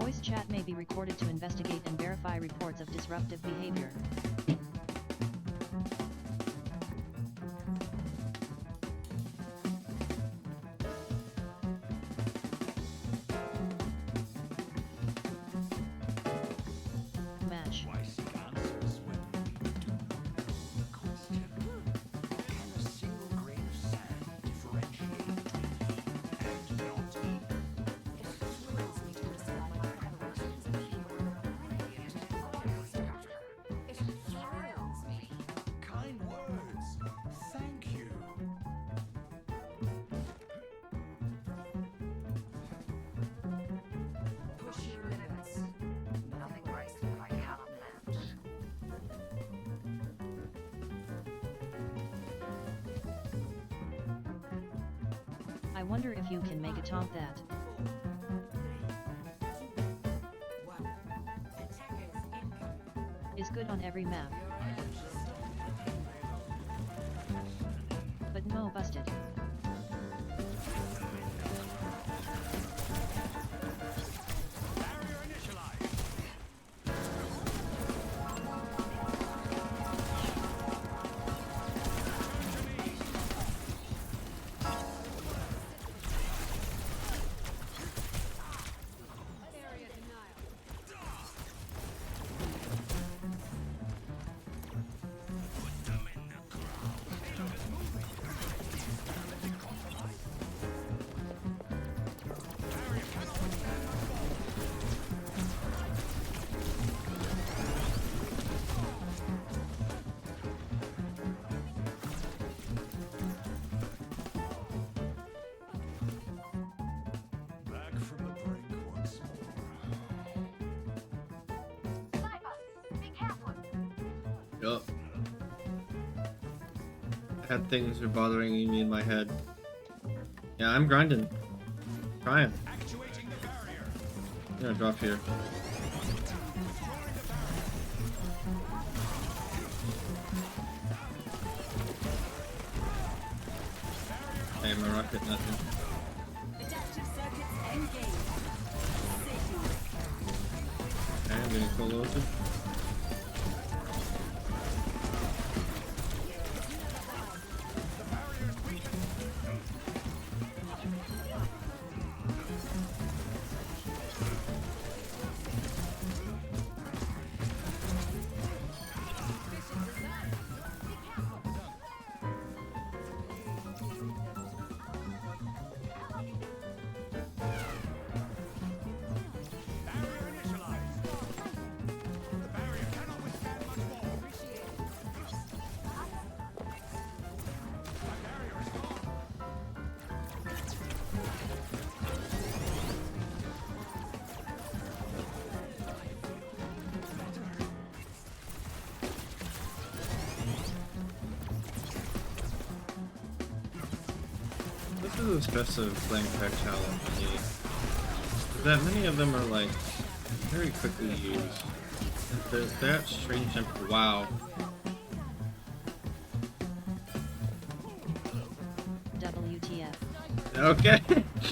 Voice chat may be recorded to investigate and verify reports of disruptive behavior. Match. I wonder if you can make a taunt that. Is good on every map. But no busted. Yup. Had things are bothering me in my head. Yeah, I'm grinding. Trying. I'm gonna drop here. Hey, my rocket, nothing. Okay, I'm getting full loaded. This is a stress of playing Tactile RPG. That many of them are like very quickly used. That strange tempo. Wow. WTF. Okay.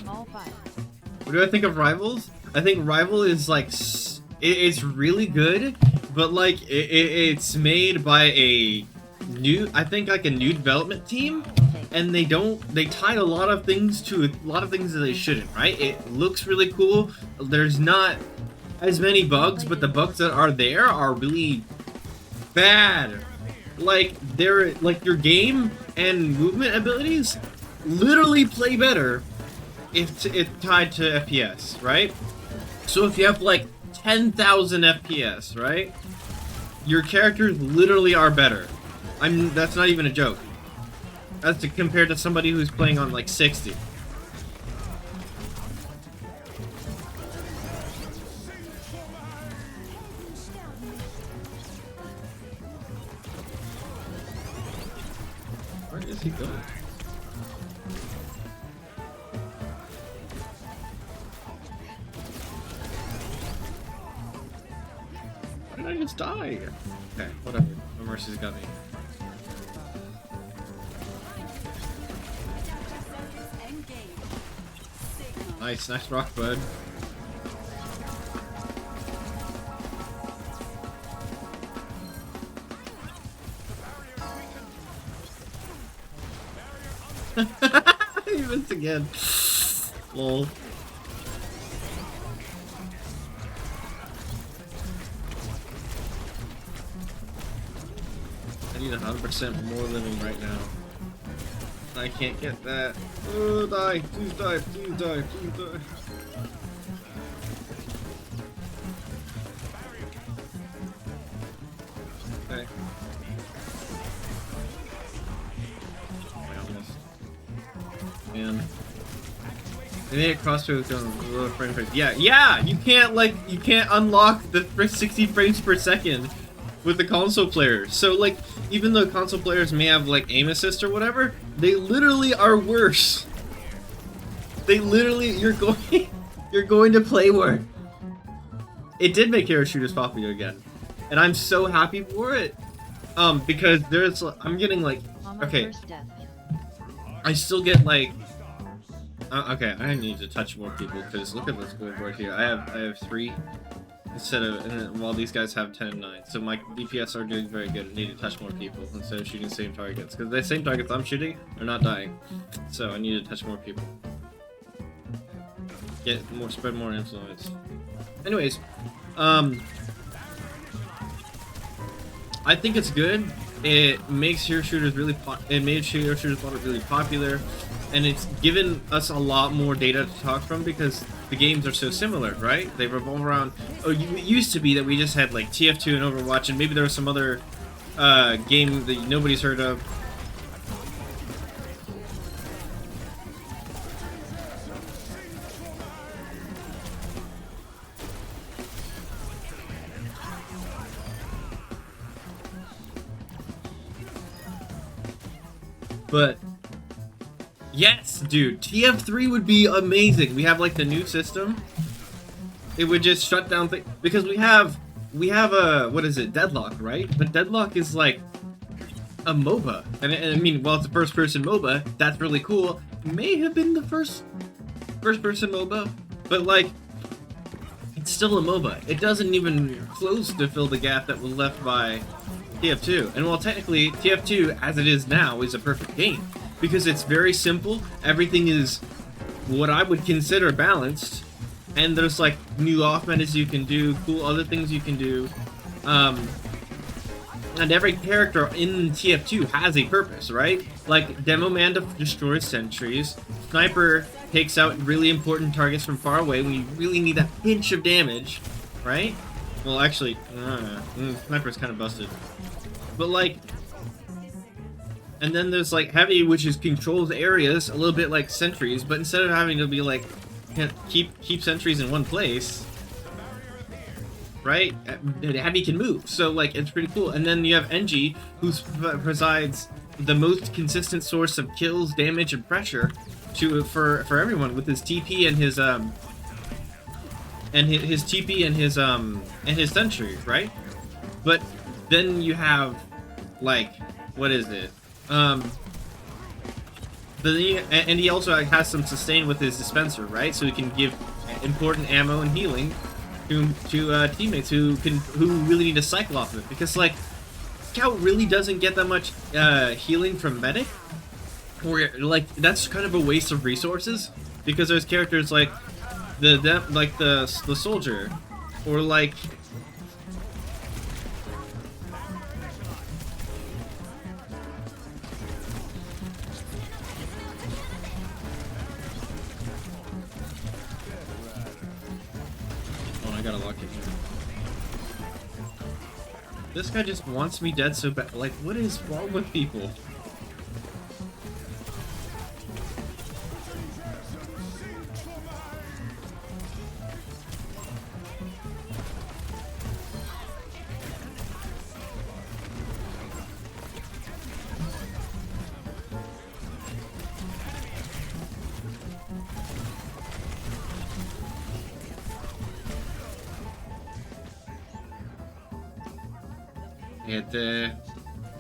All five. What do I think of Rivals? I think Rival is like it's really good, but like it's made by a new, I think like a new development team. And they tie a lot of things to a lot of things that they shouldn't, right? It looks really cool. There's not as many bugs, but the bugs that are there are really bad. Like your game and movement abilities literally play better if it's tied to FPS, right? So if you have like 10,000 FPS, right? Your characters literally are better. That's not even a joke. That's compared to somebody who's playing on like 60. Where is he going? Why did I just die? Okay, whatever. No mercy's got me. Nice rock, bud. You missed again. Lol. I need 100% more living right now. I can't get that. Oh, die. Please die. Please die. Please die. Okay. I almost. Man. They made it crossbows on low frame rate. Yeah! You can't unlock the 60 frames per second with the console players. So, like, even though console players may have, like, aim assist or whatever, they literally are worse. They literally, you're going to play worse. It did make hero shooters popular again. And I'm so happy for it. Because I'm getting, like, okay. I still get, like, okay, I need to touch more people, because look at this scoreboard here. I have 3. Instead of, and while these guys have 10 and 9, so my DPS are doing very good. I need to touch more people instead of shooting the same targets, because the same targets I'm shooting are not dying. So I need to touch more people. Spread more influence. Anyways, I think it's good. It makes hero shooters really really popular, and it's given us a lot more data to talk from because the games are so similar, right? They revolve around. Oh, it used to be that we just had like TF2 and Overwatch, and maybe there was some other game that nobody's heard of. But yes, dude, TF3 would be amazing. We have like the new system. It would just shut down things because we have a what is it, Deadlock, right? But Deadlock is like a MOBA, and I mean, well, it's a first-person MOBA. That's really cool. May have been the first-person MOBA, but like, it's still a MOBA. It doesn't even close to fill the gap that was left by TF2. And while technically TF2, as it is now, is a perfect game because it's very simple. Everything is what I would consider balanced, and there's like new off metas you can do, cool other things you can do. And every character in TF2 has a purpose, right? Like, Demo Man destroys sentries, Sniper takes out really important targets from far away when you really need that pinch of damage, right? Well, actually, Sniper's kind of busted. But, like, and then there's, like, Heavy, which is controls areas, a little bit like sentries, but instead of having to be, like, keep sentries in one place, right? Heavy can move, so like it's pretty cool. And then you have NG, who provides the most consistent source of kills, damage, and pressure for everyone with his TP and his his sentry, right? But then you have like what is it? And he also has some sustain with his dispenser, right? So he can give important ammo and healing to teammates who really need to cycle off of it, because like Scout really doesn't get that much healing from medic, or like that's kind of a waste of resources because there's characters like the soldier, or like got a lucky. This guy just wants me dead so bad. Like, what is wrong with people?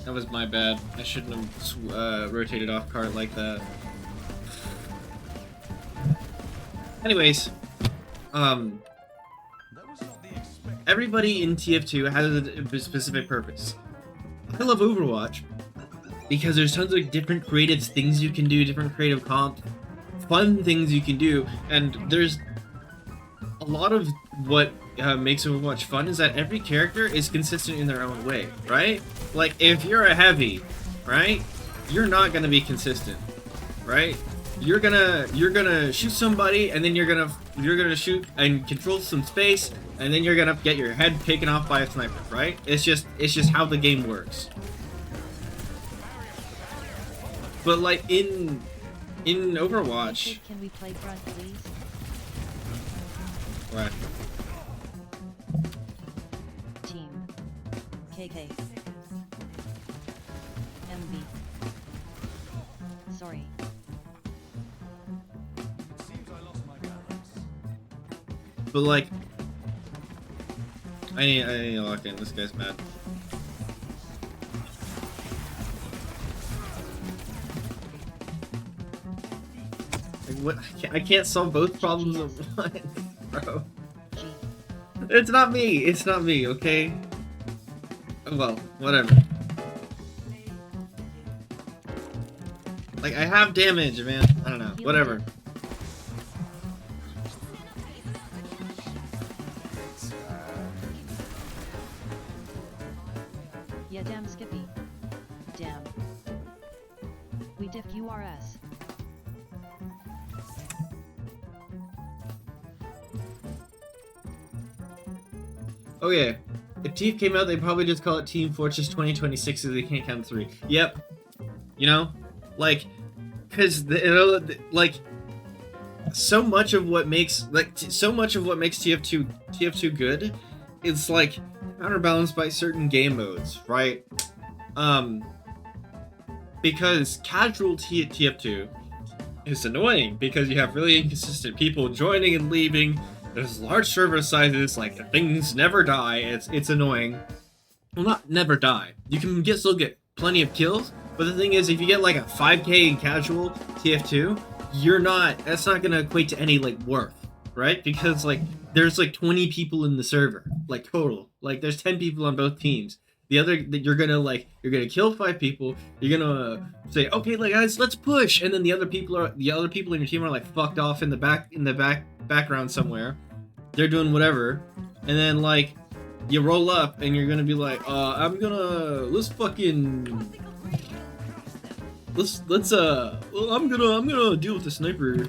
That was my bad. I shouldn't have rotated off cart like that. Anyways, everybody in TF2 has a specific purpose. I love Overwatch, because there's tons of different creative things you can do, different creative comp, fun things you can do, and there's a lot of what makes Overwatch fun is that every character is consistent in their own way, right? Like, if you're a heavy, right, you're not gonna be consistent, right? You're gonna shoot somebody, and then you're gonna shoot and control some space, and then you're gonna get your head taken off by a sniper, right? It's just how the game works. But like in Overwatch, Can we play front, please? right? Team KK MB. Sorry. But like, I need to lock in. This guy's mad. Like, what? I can't solve both problems at once, bro. G. It's not me. It's not me. Okay. Well, whatever. Like, I have damage, man. I don't know. Whatever. Yeah, damn Skippy. Damn. We diff QRS. Oh yeah. If TF came out, they'd probably just call it Team Fortress 2026 so they can't count 3. Yep. You know? Like, because, like, so much of what makes, TF2 good is, like, counterbalanced by certain game modes, right? Because casual TF2 is annoying because you have really inconsistent people joining and leaving. There's large server sizes, like, things never die. It's annoying. Well, not never die. You can still get plenty of kills, but the thing is, if you get like a 5k in casual TF2, that's not gonna equate to any like worth, right? Because like there's like 20 people in the server, like total. Like there's 10 people on both teams. You're gonna kill 5 people. You're gonna say, okay, like guys, let's push, and then the other people in your team are like fucked off in the background somewhere. They're doing whatever, and then like you roll up and you're gonna be like, I'm gonna deal with the sniper,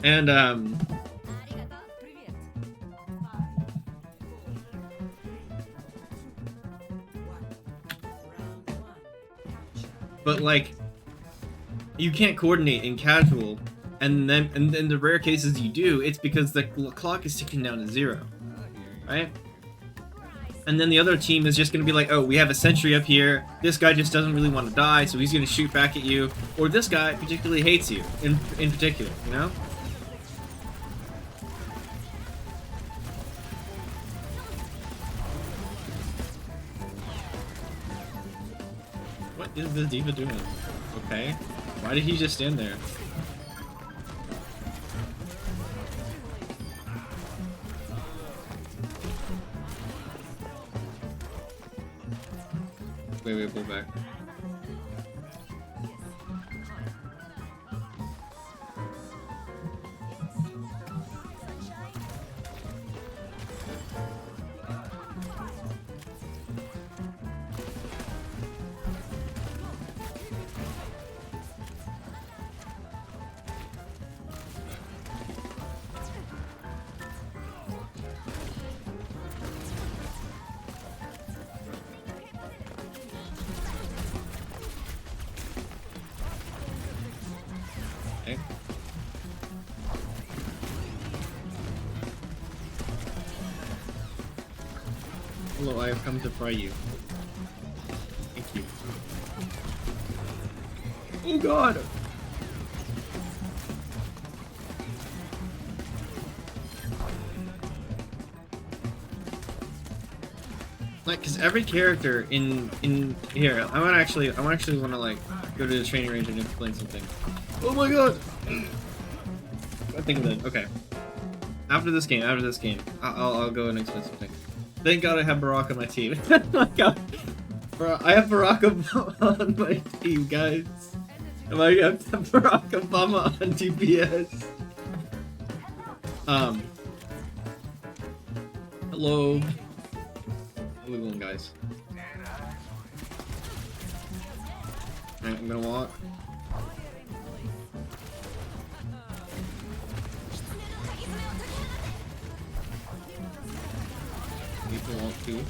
and but like you can't coordinate in casual, and then in the rare cases you do, it's because the clock is ticking down to 0, right? And then the other team is just going to be like, oh, we have a sentry up here, this guy just doesn't really want to die, so he's going to shoot back at you, or this guy particularly hates you, in particular, you know? What is the diva doing? Okay. Why did he just stand there? Wait, pull back. Okay. Hello, I have come to fry you. Thank you. Oh god! Like, cause every character in here, I might actually want to like go to the training range and explain something. Oh my god! I think of that. Okay. After this game, I'll go and explain something. Thank God I have Barack on my team. Oh my god. Bro, I have Barack Obama on my team, guys. Am I have Barack Obama on DPS? Hello. How we going, guys? Alright, I'm gonna walk. You can walk too.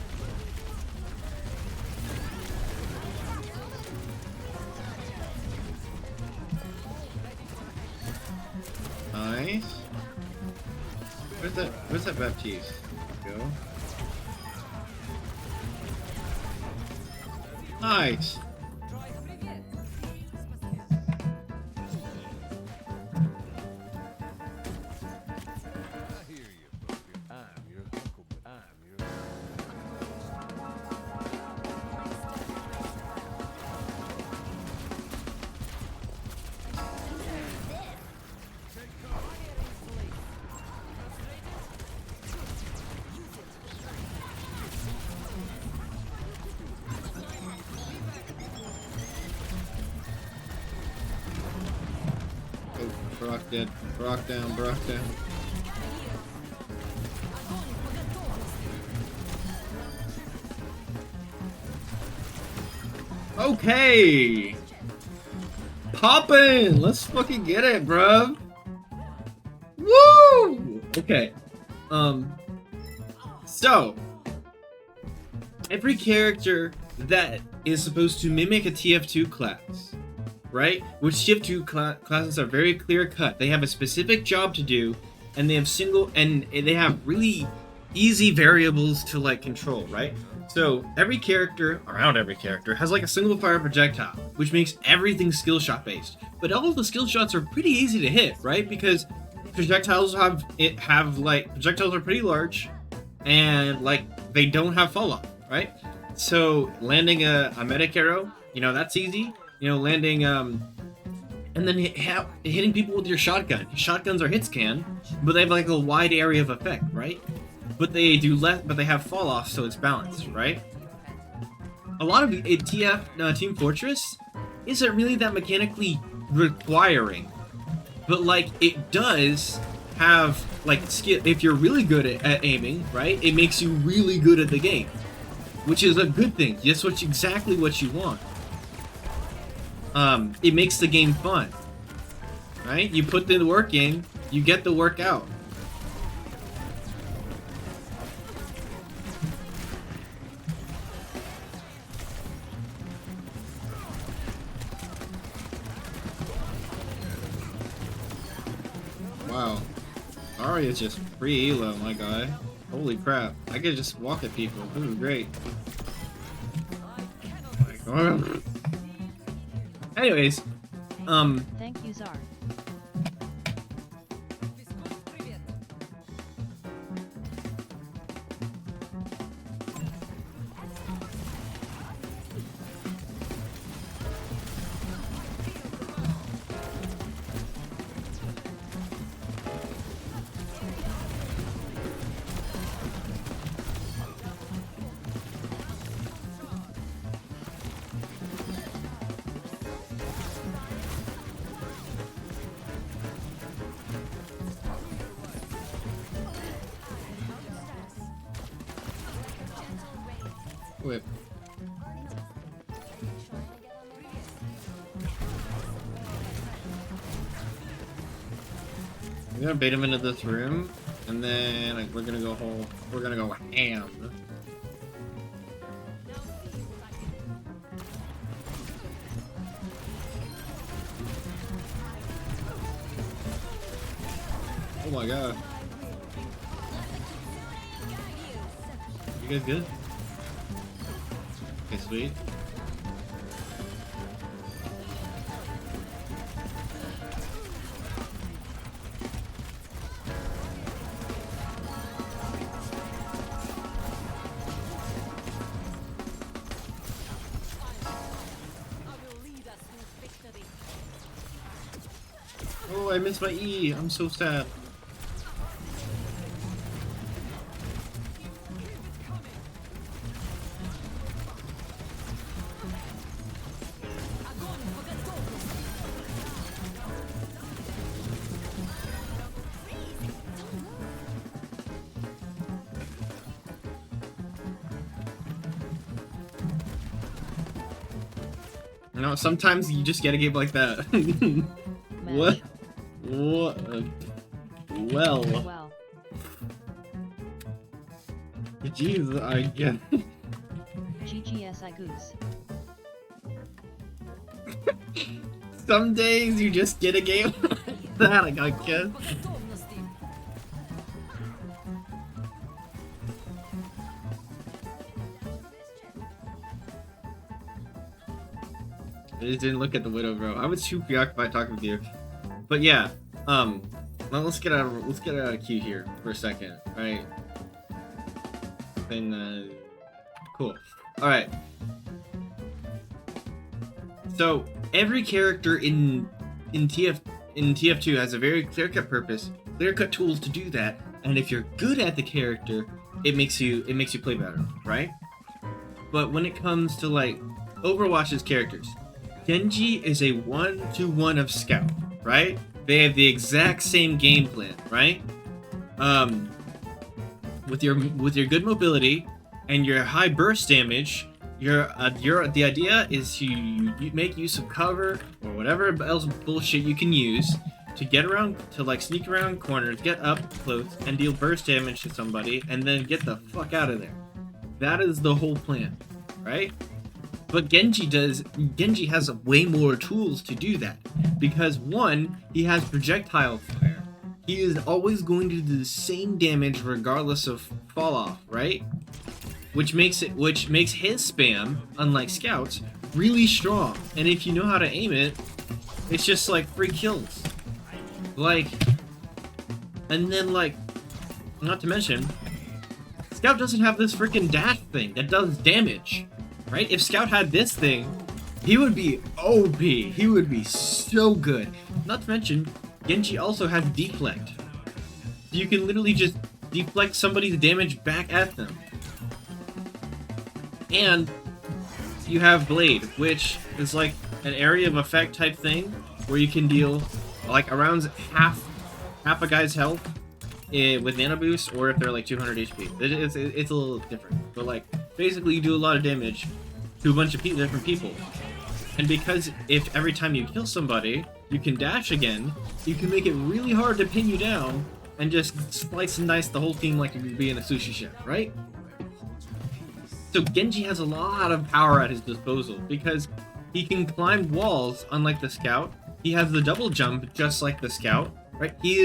Nice. Where's that Baptiste? Go. Nice. Brock dead. Brock down. Brock down. Okay. Poppin'. Let's fucking get it, bruv. Woo. Okay. So every character that is supposed to mimic a TF2 class, right? Which TF2 classes are very clear cut. They have a specific job to do, and they have really easy variables to like control, right? So every character has like a single fire projectile, which makes everything skill shot based. But all of the skill shots are pretty easy to hit, right? Because projectiles projectiles are pretty large, and like they don't have fall off, right? So landing a medic arrow, you know, that's easy. You know, landing and then hitting people with your shotgun. Shotguns are hit scan, but they have like a wide area of effect, right? But they have fall off, so it's balanced, right? A lot of Team Fortress isn't really that mechanically requiring, but like it does have like skill. If you're really good at aiming, right, it makes you really good at the game, which is a good thing. Just exactly what you want. It makes the game fun, right? You put the work in, you get the work out. Wow. Arya's just free elo, my guy. Holy crap. I could just walk at people. This is great. Oh my god. Anyways, Thank you, Czar. whip. I'm gonna bait him into this room, and then like, we're gonna go ham. Oh my god. You guys good? Okay, sweet. Oh, I missed my E. I'm so sad. You know, sometimes you just get a game like that. What? What? Well. Well. Jeez, I get. GGSI goose. Some days you just get a game like that, I guess. I just didn't look at the widow, bro. I was too preoccupied talking with you. But yeah, now let's get out of queue here for a second, right? Then cool. All right. So every character in TF2 has a very clear-cut purpose, clear-cut tools to do that, and if you're good at the character, it makes you play better, right? But when it comes to like Overwatch's characters, Genji is a 1-to-1 of Scout, right? They have the exact same game plan, right? With your good mobility and your high burst damage, the idea is you make use of cover or whatever else bullshit you can use to get around, to like sneak around corners, get up close, and deal burst damage to somebody, and then get the fuck out of there. That is the whole plan, right? But Genji has way more tools to do that. Because one, he has projectile fire. He is always going to do the same damage regardless of fall off, right? Which makes his spam, unlike Scout's, really strong. And if you know how to aim it, it's just like free kills. Like, and then like, not to mention, Scout doesn't have this freaking dash thing that does damage. Right? If Scout had this thing, he would be OP. He would be so good. Not to mention, Genji also has deflect. You can literally just deflect somebody's damage back at them. And you have Blade, which is like an area of effect type thing where you can deal like around half a guy's health with nano boost, or if they're like 200 HP. It's a little different, but like basically you do a lot of damage to a bunch of different people. And because if every time you kill somebody you can dash again, you can make it really hard to pin you down and just slice and dice the whole team like you'd be in a sushi chef, right? So Genji has a lot of power at his disposal because he can climb walls unlike the Scout. He has the double jump just like the Scout. Right? He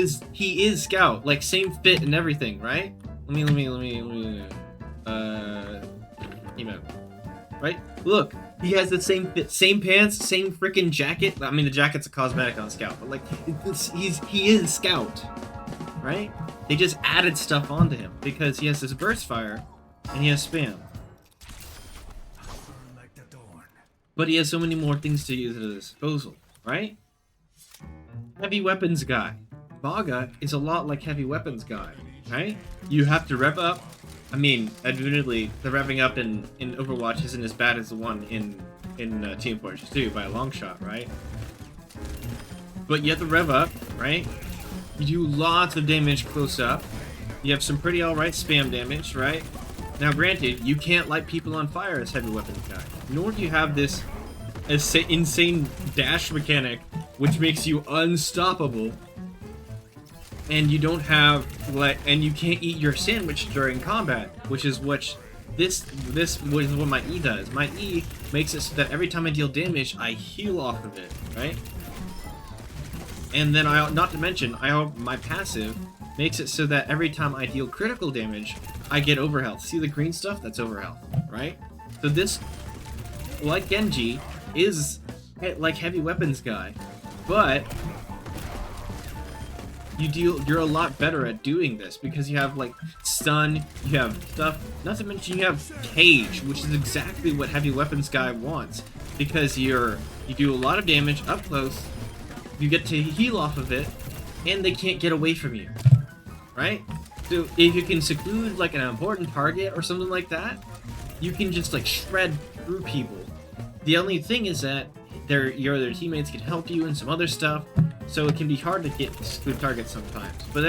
is Scout, like same fit and everything, right? Let me emote. Right? Look, he has the same fit, same pants, same freaking jacket. I mean, the jacket's a cosmetic on Scout, but like, he is Scout, right? They just added stuff onto him because he has this burst fire and he has spam. But he has so many more things to use at his disposal, right? Heavy weapons guy. Baga is a lot like heavy weapons guy, right? You have to rev up. I mean, admittedly, the revving up in Overwatch isn't as bad as the one in Team Fortress 2 by a long shot, right? But you have to rev up, right? You do lots of damage close up. You have some pretty alright spam damage, right? Now granted, you can't light people on fire as heavy weapons guy, nor do you have this insane dash mechanic which makes you unstoppable, and you don't have and you can't eat your sandwich during combat, which is what what my E does. My E makes it so that every time I deal damage, I heal off of it, right? And then not to mention, my passive makes it so that every time I deal critical damage, I get overhealth. See the green stuff? That's overhealth, right? So this, like Genji, is like heavy weapons guy, but you're a lot better at doing this because you have like stun, you have stuff, not to mention you have cage, which is exactly what heavy weapons guy wants, because you do a lot of damage up close, you get to heal off of it, and they can't get away from you, right? So if you can seclude like an important target or something like that, you can just like shred through people. The only thing is that your other teammates can help you and some other stuff, so it can be hard to get good targets sometimes. But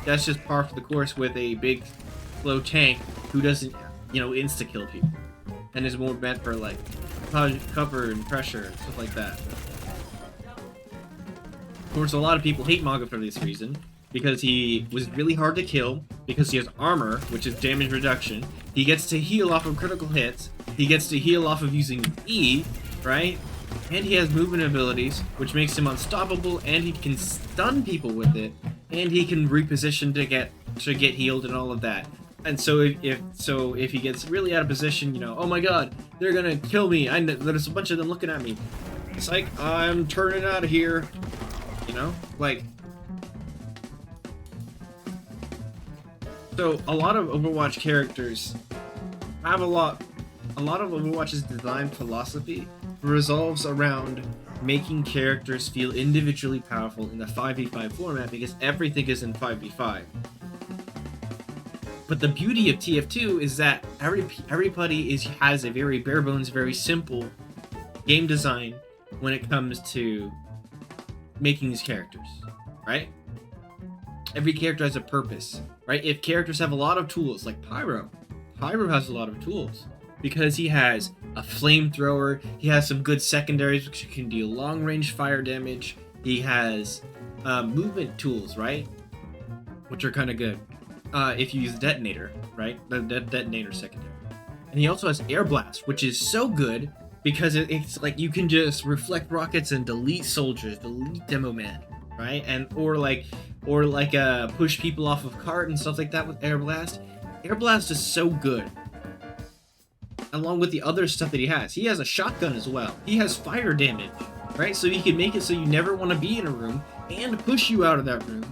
that's just par for the course with a big, slow tank who doesn't, insta-kill people, and is more meant for like cover and pressure and stuff like that. Of course, a lot of people hate Maga for this reason, because he was really hard to kill, because he has armor, which is damage reduction. He gets to heal off of critical hits. He gets to heal off of using E, right? And he has movement abilities, which makes him unstoppable, and he can stun people with it, and he can reposition to get healed and all of that. And so if he gets really out of position, you know, oh my god, they're gonna kill me. There's a bunch of them looking at me. It's like, I'm turning out of here. You know, like. So a lot of Overwatch characters have a lot of Overwatch's design philosophy revolves around making characters feel individually powerful in the 5v5 format, because everything is in 5v5. But the beauty of TF2 is that everybody has a very bare bones, very simple game design when it comes to making these characters, right? Every character has a purpose, right? If characters have a lot of tools, like Pyro has a lot of tools, because he has a flamethrower, he has some good secondaries which can deal long-range fire damage, he has movement tools, right? Which are kind of good. If you use detonator, right? The detonator secondary. And he also has air blast, which is so good because it's like you can just reflect rockets and delete soldiers, delete demo man, right? And or push people off of cart and stuff like that with air blast. Air blast is so good. Along with the other stuff that he has. He has a shotgun as well. He has fire damage, right? So he can make it so you never want to be in a room and push you out of that room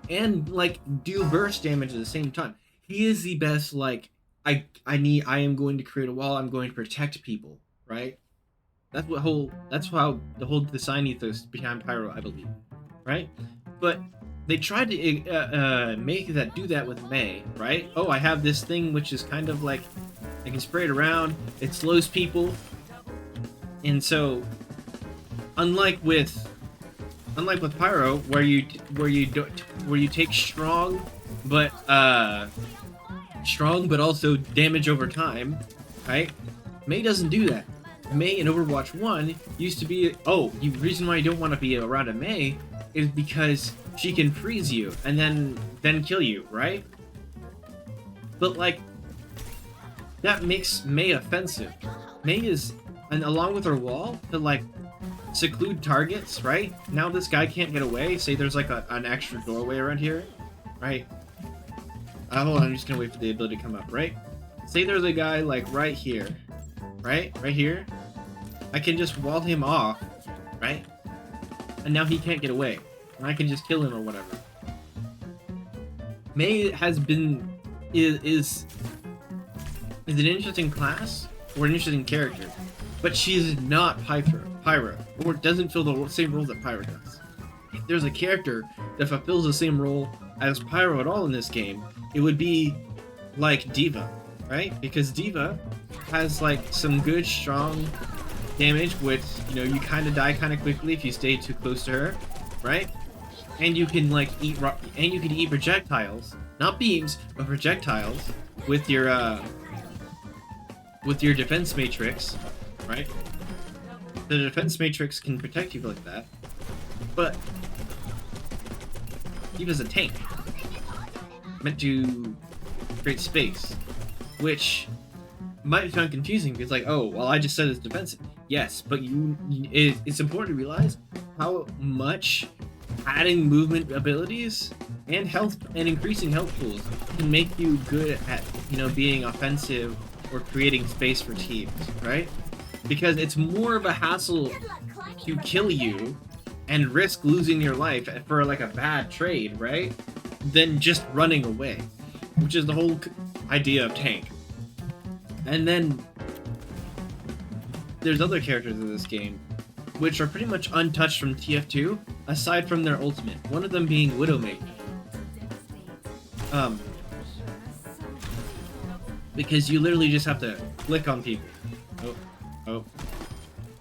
and like do burst damage at the same time. He is the best, like, I am going to create a wall, I'm going to protect people, right? That's how the whole design ethos behind Pyro, I believe, right? But they tried to do that with Mei, right? Oh, I have this thing which is kind of like I can spray it around, it slows people, and so unlike with Pyro, where you take strong but also damage over time, right? Mei doesn't do that. Mei in Overwatch 1 used to be, the reason why you don't want to be around a Mei is because she can freeze you and then kill you, right? But like, that makes Mei offensive. Mei is, and along with her wall, to like seclude targets, right? Now this guy can't get away. Say there's like an extra doorway around here, right? Hold on, I'm just gonna wait for the ability to come up, right? Say there's a guy like right here, right? Right here. I can just wall him off, right? And now he can't get away. And I can just kill him or whatever. Mei is an interesting class, or an interesting character, but she's not Pyro, or doesn't fill the same role that Pyro does. If there's a character that fulfills the same role as Pyro at all in this game, it would be like D.Va, right? Because D.Va has like some good, strong damage, which, you know, you kind of die kind of quickly if you stay too close to her, right? And you can like eat projectiles, not beams, but projectiles with your defense matrix, right? The defense matrix can protect you like that, but D.Va's a tank meant to create space, which might sound confusing because, like, oh, well, I just said it's defensive. Yes, but it's important to realize how much adding movement abilities and health and increasing health pools can make you good at, you know, being offensive or creating space for teams, right? Because it's more of a hassle to kill you and risk losing your life for like a bad trade, right? Than just running away, which is the whole idea of tank. And then there's other characters in this game which are pretty much untouched from TF2, aside from their ultimate. One of them being Widowmate. Because you literally just have to click on people. Oh.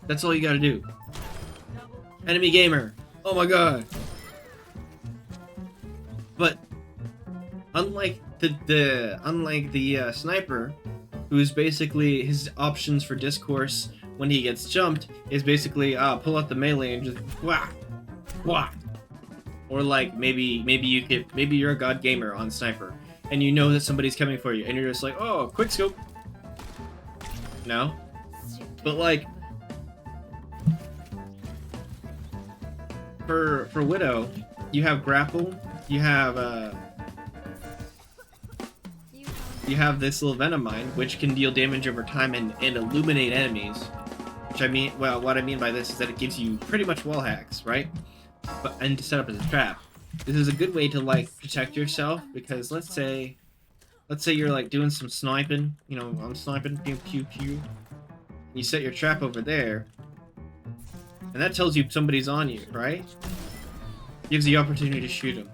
That's all you gotta do. Enemy gamer. Oh my god. But unlike the sniper, who's basically his options for discourse when he gets jumped is basically pull out the melee and just whack, whack. Or like maybe you're a god gamer on sniper and you know that somebody's coming for you and you're just like, oh, quick scope. No, but like for Widow, you have grapple, you have this little venom mine, which can deal damage over time and illuminate enemies. Which I mean, well, what I mean by this is that it gives you pretty much wall hacks, right? And to set up as a trap. This is a good way to like protect yourself because let's say you're like doing some sniping, you know, I'm sniping, pew pew pew. You set your trap over there, and that tells you somebody's on you, right? Gives you the opportunity to shoot them.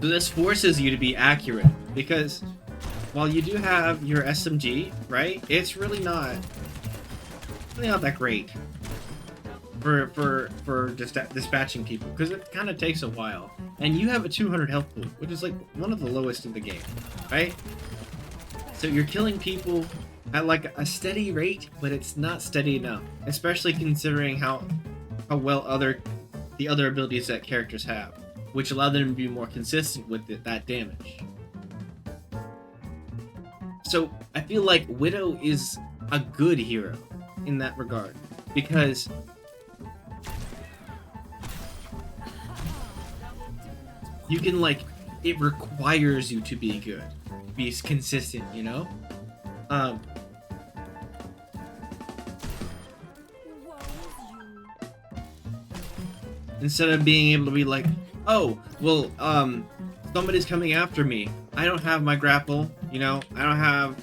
So this forces you to be accurate because while you do have your SMG, right, it's really not that great for dispatching people because it kind of takes a while, and you have a 200 health pool, which is like one of the lowest in the game, right? So you're killing people at like a steady rate, but it's not steady enough, especially considering how well the other abilities that characters have, which allow them to be more consistent with that damage. So I feel like Widow is a good hero in that regard because you can like, it requires you to be good, be consistent, you know? Instead of being able to be like, oh, well, somebody's coming after me. I don't have my grapple, you know? I don't have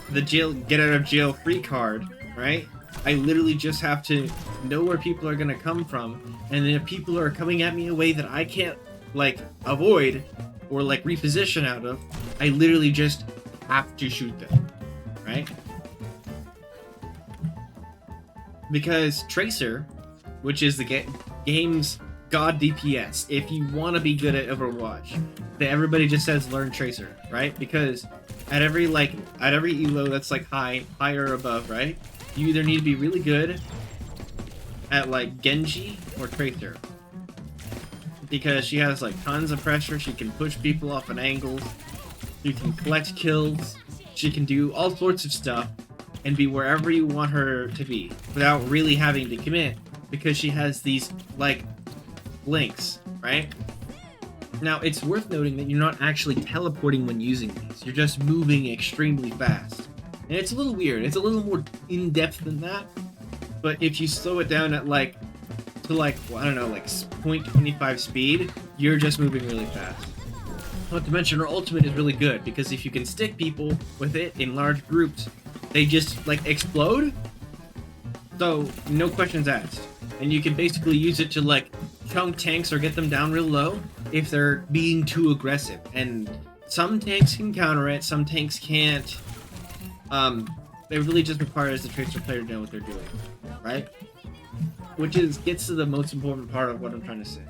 the get out of jail free card, right? I literally just have to know where people are gonna come from, and then if people are coming at me in a way that I can't like avoid or like reposition out of, I literally just have to shoot them, right? Because Tracer, which is the game's god DPS, if you want to be good at Overwatch, everybody just says learn Tracer, right? Because at every elo that's like higher or above, right, you either need to be really good at like Genji or Tracer, because she has like tons of pressure, she can push people off at angles, you can collect kills, she can do all sorts of stuff and be wherever you want her to be without really having to commit, because she has these like blinks, right? Now it's worth noting that you're not actually teleporting when using these, you're just moving extremely fast, and it's a little weird, it's a little more in-depth than that, but if you slow it down at like to like, well, I don't know, like 0.25 speed, you're just moving really fast. Not to mention her ultimate is really good, because if you can stick people with it in large groups, they just like explode, so no questions asked. And you can basically use it to like chunk tanks or get them down real low if they're being too aggressive. And some tanks can counter it, some tanks can't. It really just requires the Tracer player to know what they're doing, right? Which gets to the most important part of what I'm trying to say.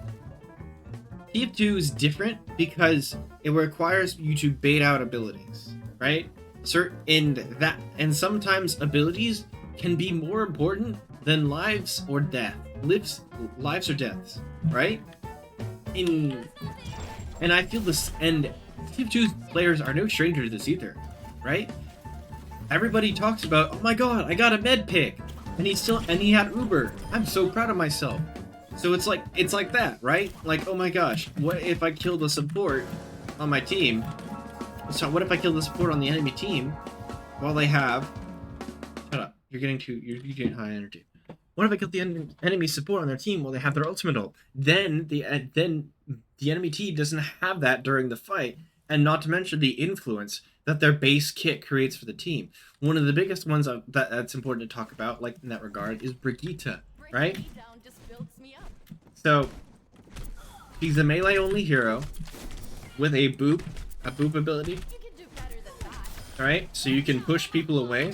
TF2 is different because it requires you to bait out abilities, right? And sometimes abilities can be more important than lives or death. Lives or deaths, right? And I feel this, and TF2's players are no stranger to this either, right? Everybody talks about, oh my god, I got a med pick, and he had Uber. I'm so proud of myself. So it's like that, right? Like, oh my gosh, what if I kill the support on my team? So what if I kill the support on the enemy team while they have... Shut up. You're getting high energy. What if I kill the enemy support on their team while they have their ultimate ult? Then the enemy team doesn't have that during the fight, and not to mention the influence that their base kit creates for the team. One of the biggest ones that's important to talk about, like in that regard, is Brigitte, right? So she's a melee-only hero with a boop ability. Alright, so you can push people away,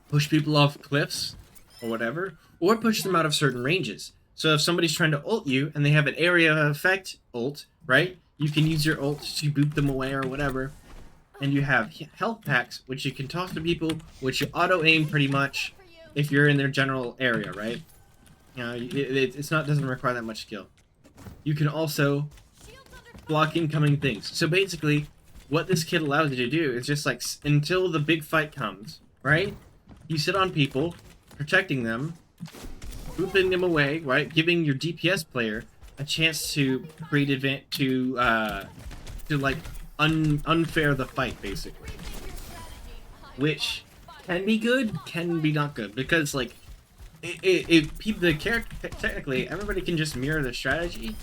push people off cliffs, or whatever, or push them out of certain ranges. So if somebody's trying to ult you, and they have an area effect ult, right, you can use your ult to boop them away or whatever, and you have health packs, which you can toss to people, which you auto-aim pretty much, if you're in their general area, right? You know, it's not doesn't require that much skill. You can also block incoming things. So basically, what this kit allows you to do is just like until the big fight comes, right? You sit on people, protecting them, looping them away, right? Giving your DPS player a chance to create to like unfair the fight, basically. Which can be good, can be not good, because like the character, technically everybody can just mirror the strategy,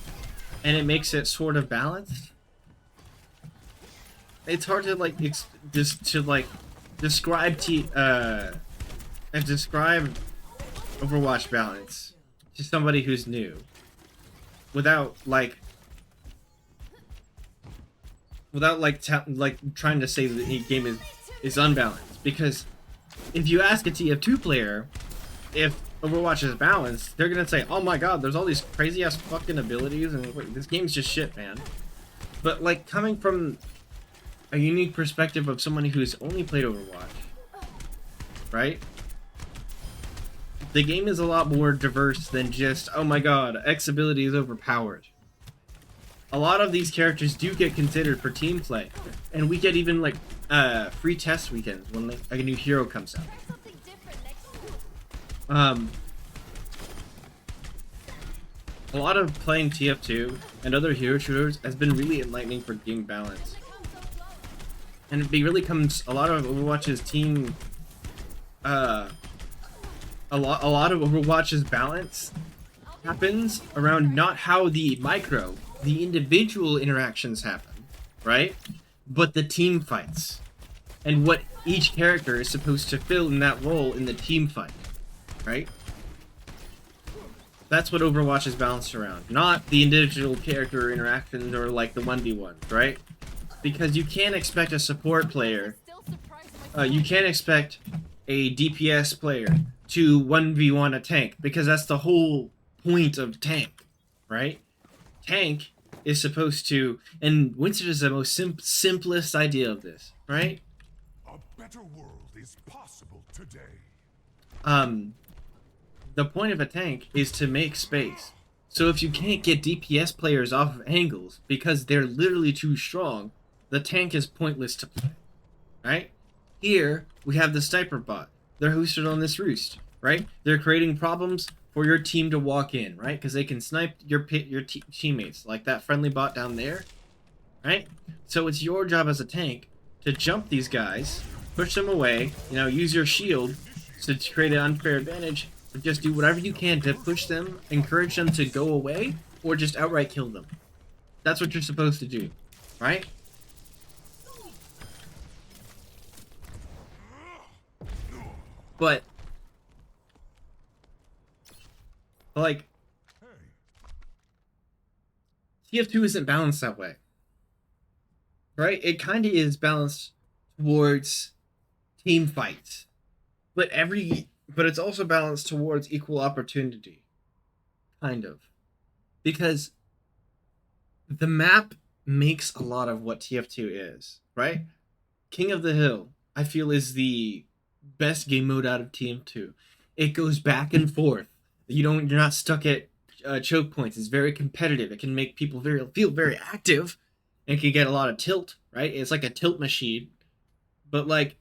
and it makes it sort of balanced. It's hard to like describe Overwatch balance to somebody who's new without trying to say that the game is unbalanced, because if you ask a TF2 player if Overwatch is balanced, they're gonna say, oh my god, there's all these crazy ass fucking abilities and wait, this game's just shit, man. But like coming from a unique perspective of someone who's only played Overwatch, right? The game is a lot more diverse than just, oh my god, X ability is overpowered. A lot of these characters do get considered for team play, and we get even like free test weekends when like a new hero comes out. A lot of playing TF2 and other hero shooters has been really enlightening for game balance. And it really comes, a lot of Overwatch's team, a lot of Overwatch's balance happens around not how the individual interactions happen, right? But the team fights. And what each character is supposed to fill in that role in the team fight, right? That's what Overwatch is balanced around, not the individual character interactions or like the 1v1s, right? Because you can't expect a support player, you can't expect a DPS player to 1v1 a tank, because that's the whole point of tank, right? Tank is supposed to, and Winston is the most simplest idea of this, right? A better world is possible today. The point of a tank is to make space. So if you can't get DPS players off of angles because they're literally too strong, the tank is pointless to play, right? Here, we have the sniper bot. They're hosted on this roost, right? They're creating problems for your team to walk in, right? Because they can snipe your teammates, like that friendly bot down there, right? So it's your job as a tank to jump these guys, push them away, you know, use your shield to create an unfair advantage, but just do whatever you can to push them, encourage them to go away, or just outright kill them. That's what you're supposed to do, right? But like, TF2 isn't balanced that way, right? It kind of is balanced towards team fights, but it's also balanced towards equal opportunity, kind of, because the map makes a lot of what TF2 is, right? King of the Hill, I feel, is the best game mode out of TF2. It goes back and forth. You're not stuck at choke points. It's very competitive. It can make people feel very active, and can get a lot of tilt, right? It's like a tilt machine. But like,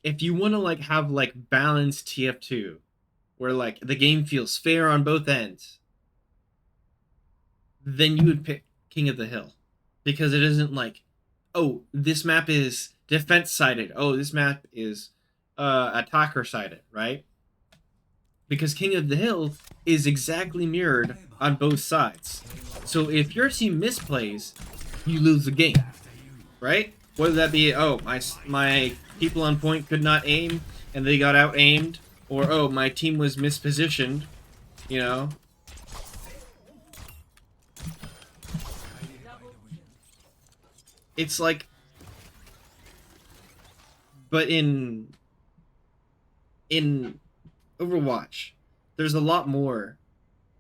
if you want to like have like balanced TF2, where like the game feels fair on both ends, then you would pick King of the Hill, because it isn't like, oh, this map is defense sided. Oh, this map is attacker sided, right? Because King of the Hill is exactly mirrored on both sides. So if your team misplays, you lose the game, right? Whether that be, oh, my people on point could not aim and they got out aimed, or oh, my team was mispositioned, you know. It's like, but in Overwatch, there's a lot more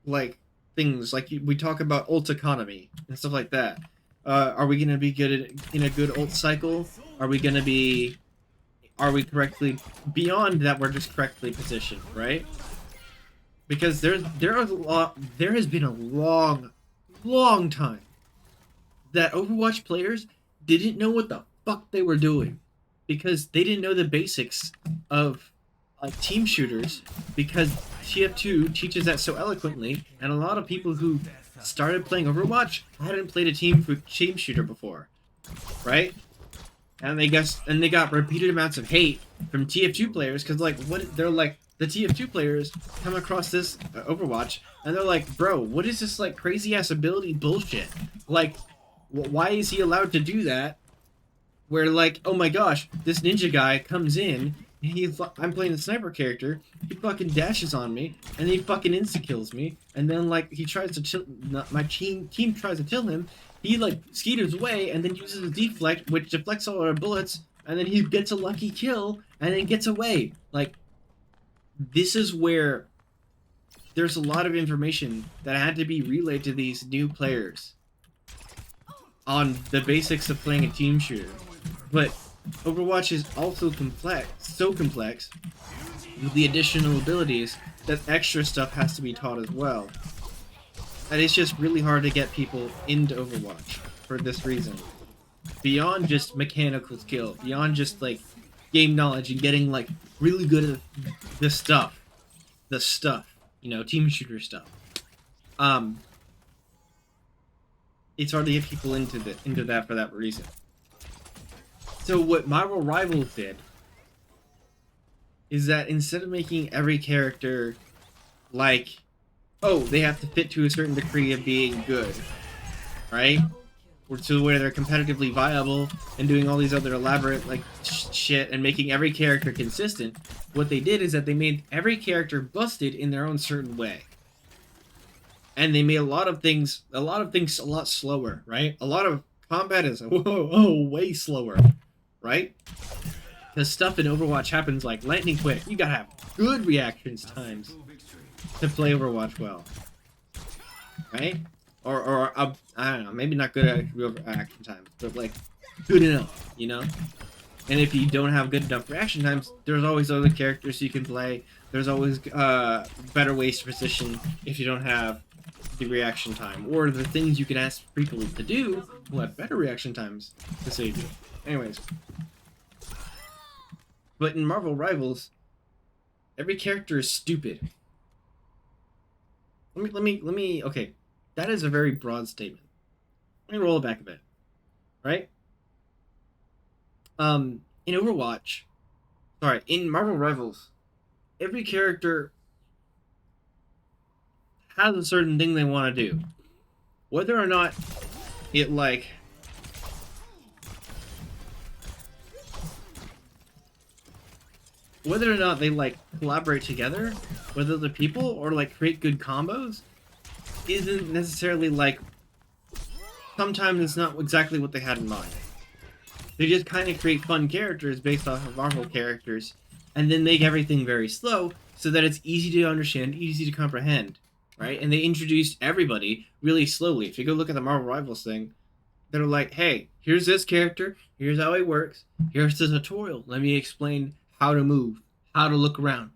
like things like we talk about ult economy and stuff like that. Are we gonna be good in a good ult cycle? Are we gonna be are we correctly, beyond that we're just correctly positioned, right? Because there has been a long time that Overwatch players didn't know what the fuck they were doing, because they didn't know the basics of team shooters, because TF2 teaches that so eloquently, and a lot of people who started playing Overwatch hadn't played a team shooter before, right? And they got repeated amounts of hate from TF2 players, because they're like, the TF2 players come across this Overwatch and they're like, bro, what is this like crazy ass ability bullshit? Like, why is he allowed to do that? Where like, oh my gosh, this ninja guy comes in, I'm playing the sniper character, he fucking dashes on me, and he fucking insta-kills me, and then like he tries to my team tries to kill him, he like skeeters away and then uses a deflect, which deflects all our bullets, and then he gets a lucky kill and then gets away. Like, this is where there's a lot of information that had to be relayed to these new players on the basics of playing a team shooter. But Overwatch is also so complex, with the additional abilities, that extra stuff has to be taught as well. And it's just really hard to get people into Overwatch for this reason. Beyond just mechanical skill, beyond just like game knowledge and getting like really good at the stuff, you know, team shooter stuff. It's hard to get people into that for that reason. So what Marvel Rivals did is that instead of making every character like, oh, they have to fit to a certain degree of being good, right? Or to where they're competitively viable and doing all these other elaborate like shit and making every character consistent, what they did is that they made every character busted in their own certain way. And they made a lot of things a lot slower, right? A lot of combat is way slower, right? Because stuff in Overwatch happens like lightning quick. You gotta have good reactions times to play Overwatch well, right? Or I don't know, maybe not good at reaction times, but like good enough, you know? And if you don't have good enough reaction times, there's always other characters you can play. There's always better ways to position if you don't have the reaction time, or the things you can ask people to do who have better reaction times to save you. Anyways, but in Marvel Rivals, every character is stupid. Let me. Okay, that is a very broad statement. Let me roll it back a bit, right? In Overwatch, sorry, in Marvel Rivals, every character has a certain thing they want to do. Whether or not it like whether or not they like collaborate together with other people or like create good combos isn't necessarily like, sometimes it's not exactly what they had in mind. They just kind of create fun characters based off of Marvel characters and then make everything very slow so that it's easy to understand, easy to comprehend, right? And they introduced everybody really slowly. If you go look at the Marvel Rivals thing, they're like, hey, here's this character, here's how it works, here's the tutorial, let me explain how to move, how to look around.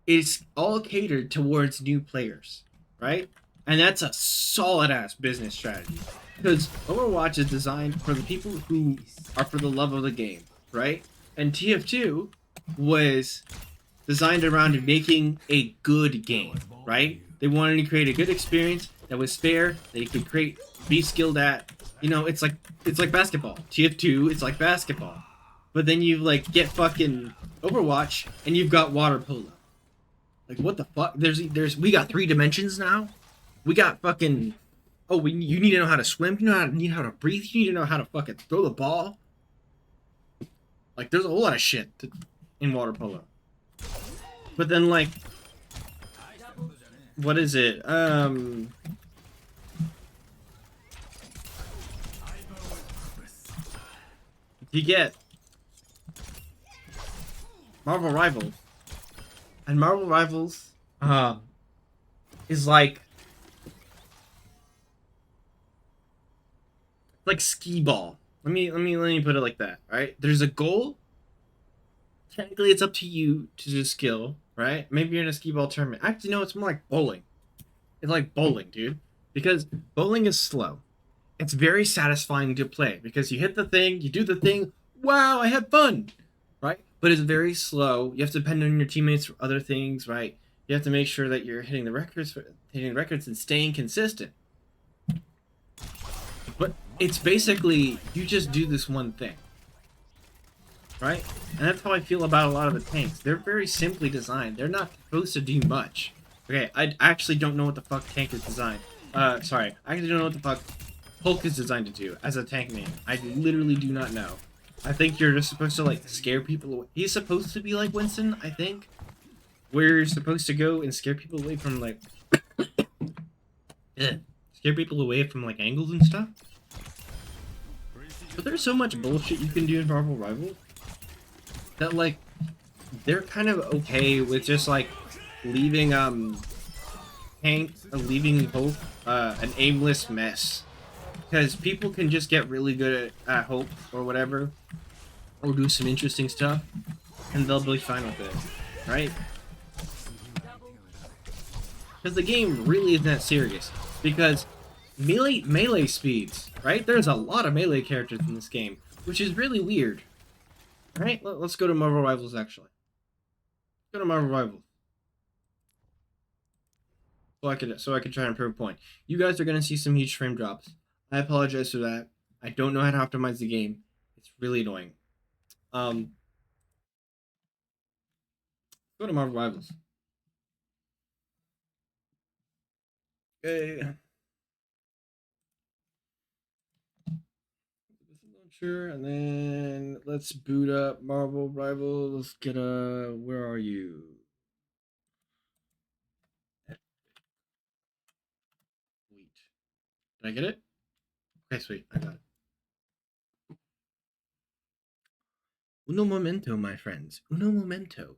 It's all catered towards new players, right? And that's a solid-ass business strategy. Because Overwatch is designed for the people who are for the love of the game, right? And TF2 was designed around making a good game, right? They wanted to create a good experience that was fair, that you could be skilled at. You know, it's like basketball. TF2, it's like basketball. But then you like get fucking Overwatch and you've got water polo. Like, what the fuck? We got 3 dimensions now. We got fucking, oh, you need to know how to swim. You need how to breathe. You need to know how to fucking throw the ball. Like, there's a whole lot of shit in water polo. But then like, what is it? You get Marvel Rivals, and Marvel Rivals is like skee ball. Let me put it like that. All right, there's a goal technically it's up to you to do skill, right? Maybe you're in a skee ball tournament. Actually, no, it's more like bowling. It's like bowling, dude. Because bowling is slow. It's very satisfying to play because you hit the thing, you do the thing, wow, I had fun, right? But it's very slow. You have to depend on your teammates for other things, right? You have to make sure that you're hitting records and staying consistent. But it's basically you just do this one thing, right? And that's how I feel about a lot of the tanks. They're very simply designed. They're not supposed to do much. Okay, I actually don't know what the fuck tank is designed. Sorry, I actually don't know what the fuck Hulk is designed to do as a tank main. I literally do not know. I think you're just supposed to like scare people away. He's supposed to be like Winston, I think. Where you're supposed to go and scare people away from like scare people away from like angles and stuff. But there's so much bullshit you can do in Marvel Rivals that like they're kind of okay with just like leaving leaving Hope an aimless mess. Because people can just get really good at Hope or whatever, or do some interesting stuff, and they'll be fine with it, right? Because the game really isn't that serious. Because melee speeds, right? There's a lot of melee characters in this game, which is really weird. Right? Let's go to Marvel Rivals, actually. Let's go to Marvel Rivals. So I can try and prove a point. You guys are going to see some huge frame drops. I apologize for that. I don't know how to optimize the game. It's really annoying. Go to Marvel Rivals. Okay. Launcher, and then let's boot up Marvel Rivals. Get a. Where are you? Sweet. Did I get it? Okay, sweet. I got it. Uno momento, my friends. Uno momento.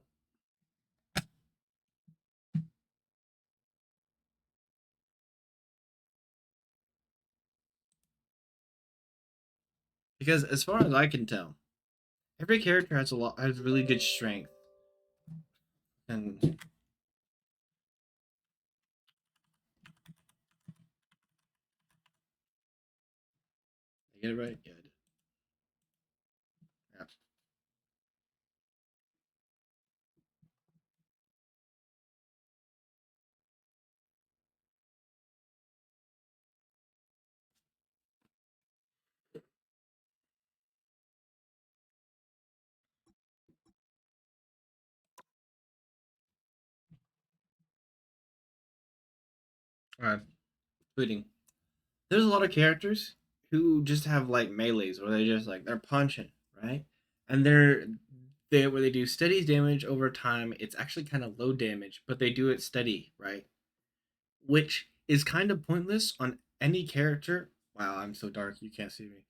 Because as far as I can tell, every character has really good strength. And I get it right? Yeah, I did. Yeah. Alright. Tweeting. There's a lot of characters who just have like melees where they just like they're punching, right? And they where they do steady damage over time. It's actually kind of low damage, but they do it steady, right? Which is kind of pointless on any character. Wow, I'm so dark you can't see me.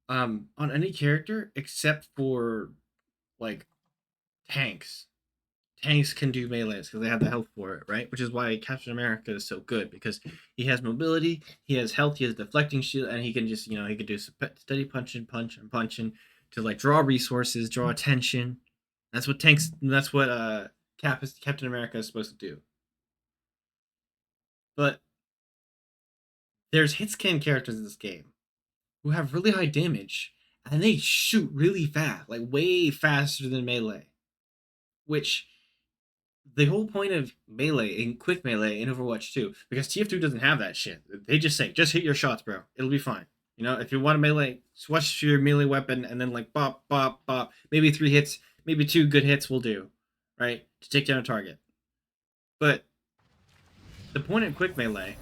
On any character except for like tanks. Tanks can do melees because they have the health for it, right? Which is why Captain America is so good because he has mobility, he has health, he has deflecting shield, and he can just he can do steady punching, punching to like draw resources, draw attention. That's what tanks. That's what Captain America is supposed to do. But there's hitscan characters in this game who have really high damage and they shoot really fast, like way faster than melee, which the whole point of melee and quick melee in Overwatch 2, because TF2 doesn't have that shit. They just say, just hit your shots, bro. It'll be fine. If you want a melee, switch your melee weapon and then like bop, bop, bop. Maybe 3 hits, maybe 2 good hits will do, right? To take down a target. But the point of quick melee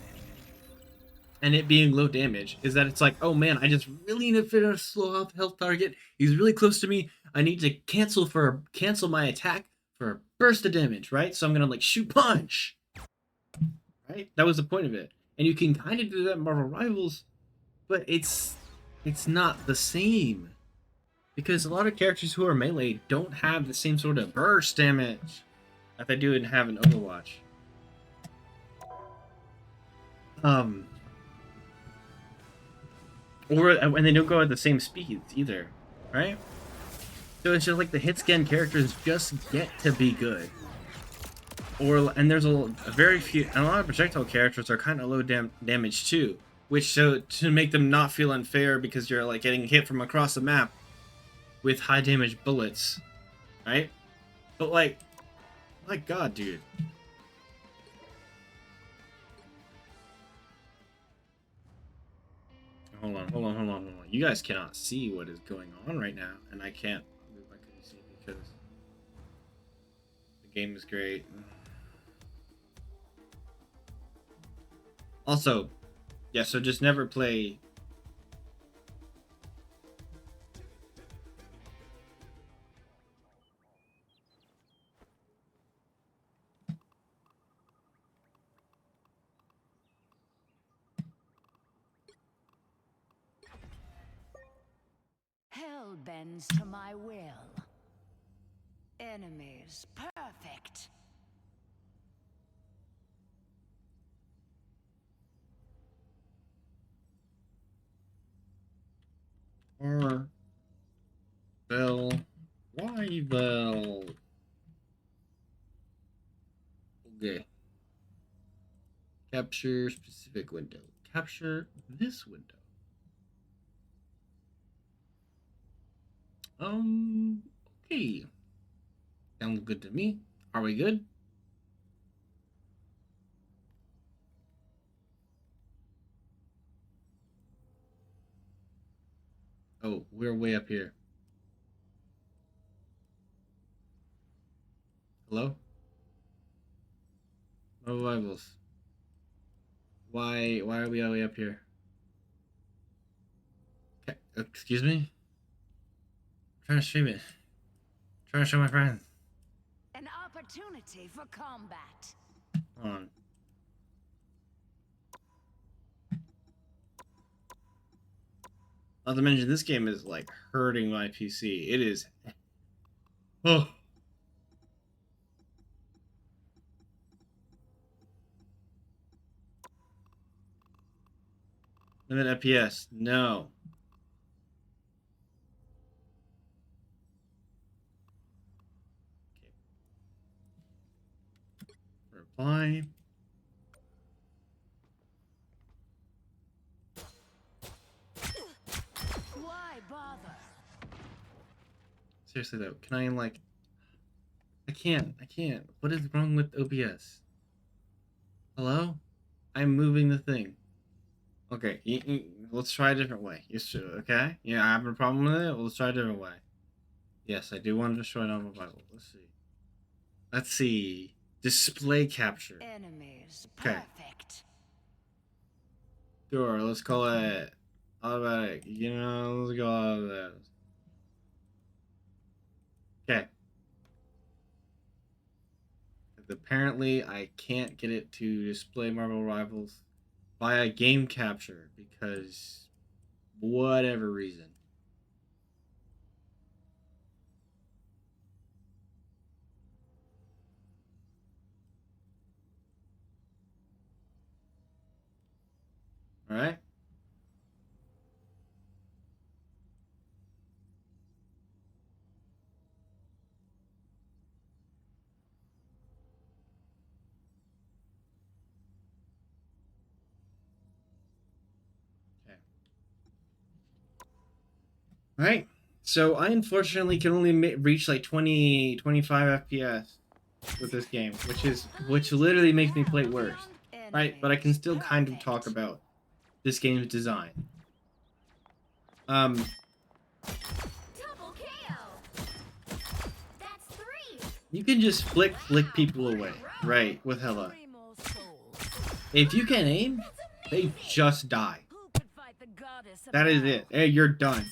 and it being low damage is that it's like, oh man, I just really need to fit a slow health target. He's really close to me. I need to cancel my attack for a burst of damage, right? So I'm gonna like shoot punch, right? That was the point of it, and you can kind of do that in Marvel Rivals, but it's not the same because a lot of characters who are melee don't have the same sort of burst damage that they do and have in Overwatch. Or and they don't go at the same speeds either, right? So it's just like the hit scan characters just get to be good. And there's a very few, and a lot of projectile characters are kind of low damage too, which so to make them not feel unfair because you're like getting hit from across the map with high damage bullets, right? But like, my God, dude. Hold on. You guys cannot see what is going on right now, and I can't move my cutscene because the game is great. Also, yeah, so just never play. Hell bends to my will. Enemies perfect. Or Bell. Why Bell? Okay. Capture specific window. Capture this window. Okay. Sounds good to me. Are we good? Oh, we're way up here. Hello? No rivals. Why are we all the way up here? Okay, excuse me? I'm trying to stream it. I'm trying to show my friends. An opportunity for combat. Hold on. Not to mention, this game is like hurting my PC. It is. Oh. Limit FPS. No. Okay. Reply. Why bother? Seriously though, can I like? I can't. What is wrong with OBS? Hello? I'm moving the thing. Okay, let's try a different way. Okay? Yeah, I have a problem with it. Let's try a different way. Yes, I do want to destroy normal Bible. Let's see. Display capture. Enemies Okay. perfect. Sure, let's call it automatic. Let's go out of this. Okay. Apparently, I can't get it to display Marvel Rivals via game capture because whatever reason. All right. Okay. All right. So I unfortunately can only reach like 20, 25 FPS with this game, which literally makes me play worse. Right, but I can still kind of talk about this game's design. Double KO. That's 3. You can just flick people away, right, with Hela. 3 more souls. If you can aim, they just die. Who could fight the goddess of That is hell? it. Hey, you're done.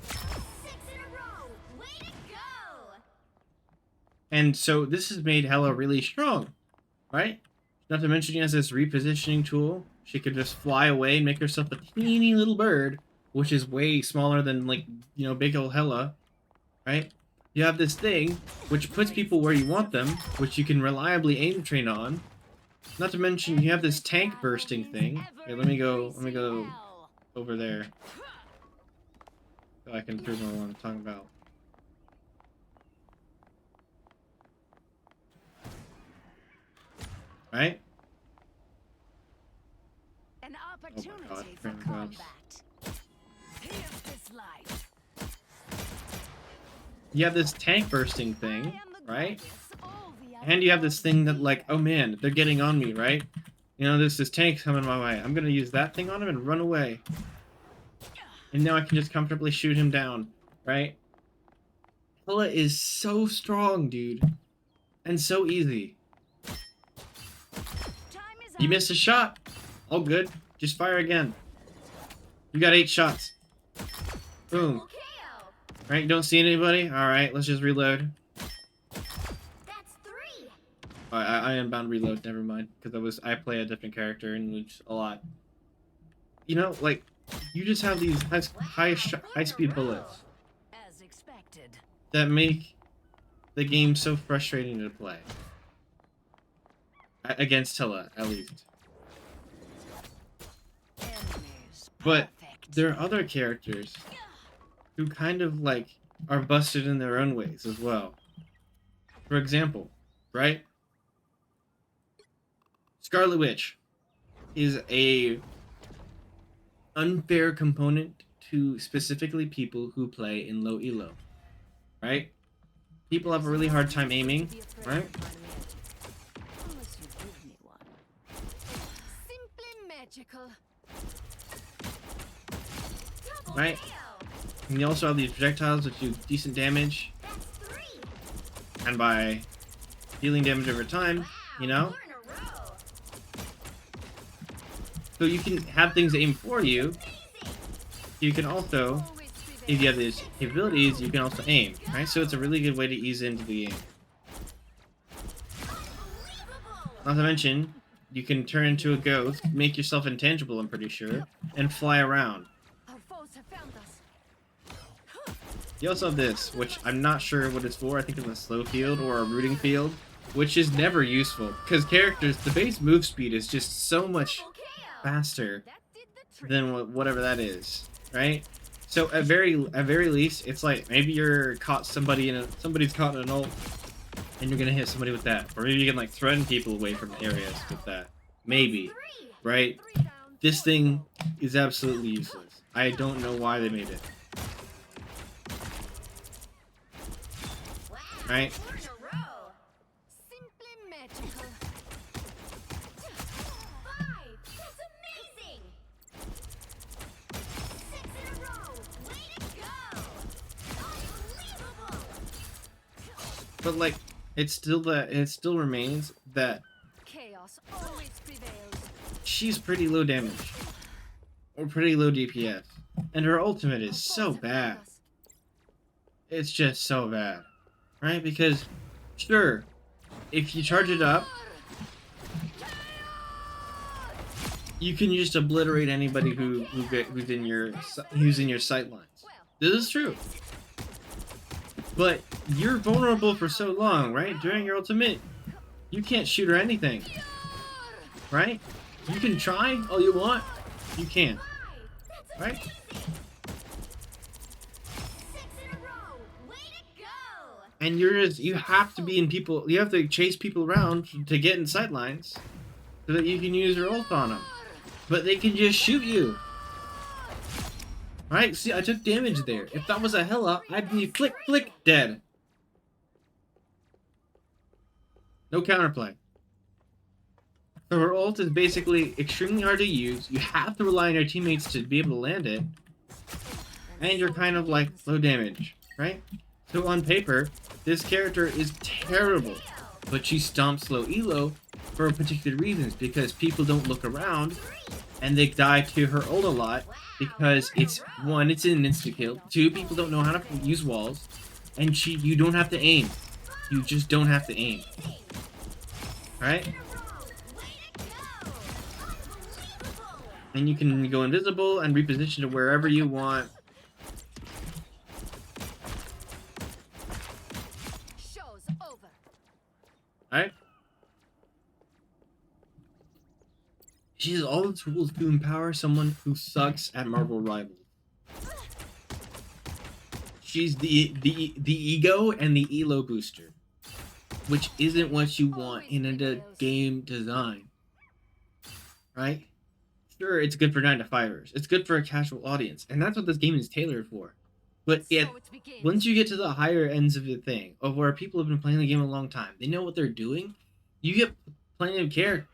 6 in a row. Way to go. And so this has made Hela really strong, right? Not to mention she has this repositioning tool. She could just fly away and make herself a teeny little bird, which is way smaller than, like, big old Hela, right? You have this thing, which puts people where you want them, which you can reliably aim train on. Not to mention you have this tank bursting thing. Here, let me go over there. so I can prove what I'm talking about. Right? An God, opportunity for frame drops. combat. Here's this life. You have this tank bursting I thing, am the right? goddess, all the other And you have this gods thing that, fear. like, oh man, they're getting on me, right? You know, this tank coming my way. I'm gonna use that thing on him and run away. And now I can just comfortably shoot him down, right? Hela is so strong, dude. And so easy. Time is You up. missed a shot. All good. Just fire again. You got 8 shots. Boom. Double kill. Right, don't see anybody? Alright, let's just reload. That's 3. I unbound reload, never mind. Because I play a different character and lose a lot. You know, like, you just have these high speed bullets As expected. that make the game so frustrating to play. Against Hela, at least. Enemies. But Perfect. there are other characters who kind of, like, are busted in their own ways as well. For example, right? Scarlet Witch is a unfair component to specifically people who play in low elo, right? People have a really hard time aiming, right? Unless you give me one. Simply magical. Double Right. kill. And you also have these projectiles that do decent damage, That's 3. and by dealing damage over time, you know? 4 in a row. So you can have things aim for you. Amazing. You can also, Always if you have these capabilities, you can also aim, right? So it's a really good way to ease into the game. unbelievable. Not to mention, you can turn into a ghost, make yourself intangible, I'm pretty sure, and fly around. Our foes have found us. You also have this, which I'm not sure what it's for. I think it's a slow field or a rooting field, which is never useful, because characters, the base move speed is just so much Double kill. faster That did the trick. than whatever that is, right? So at very least, it's like maybe you're caught somebody's caught in an ult, and you're gonna hit somebody with that, or maybe you can like threaten people away from areas with that. Maybe, 3. right? 3 down. This thing is absolutely useless. I don't know why they made it. Wow. Right? 4 in a row. Simply magical. 5. That's amazing. 6 in a row. Way to go. Unbelievable. But like, it still remains that Chaos always prevails. she's pretty low damage, or pretty low DPS, and her ultimate is so bad. It's just so bad, right? Because, sure, if you charge it up, you can just obliterate anybody who's in your sight lines. This is true. But you're vulnerable for so long, right? During your ultimate, you can't shoot or anything, right? You can try all you want, you can't, That's right? amazing. 6 in a row. Way to go. And you have to be in people, you have to chase people around to get in sight lines so that you can use your ult on them. But they can just shoot you. Right? See, I took damage there. If that was a Hela, I'd be flick, flick, dead. No counterplay. So her ult is basically extremely hard to use. You have to rely on your teammates to be able to land it. And you're kind of like low damage, right? So on paper, this character is terrible. But she stomps low elo for particular reasons. Because people don't look around and they die to her ult a lot. Because it's, one, it's an insta-kill. 2, people don't know how to use walls. And you don't have to aim. You just don't have to aim. Right? And you can go invisible and reposition to wherever you want. Show's over. Right? She has all the tools to empower someone who sucks at Marvel Rivals. She's the ego and the elo booster, which isn't what you want in a game design, right? Sure, it's good for 9-to-5ers. It's good for a casual audience, and that's what this game is tailored for. But yet, So it begins. once you get to the higher ends of the thing, of where people have been playing the game a long time, they know what they're doing. You get plenty of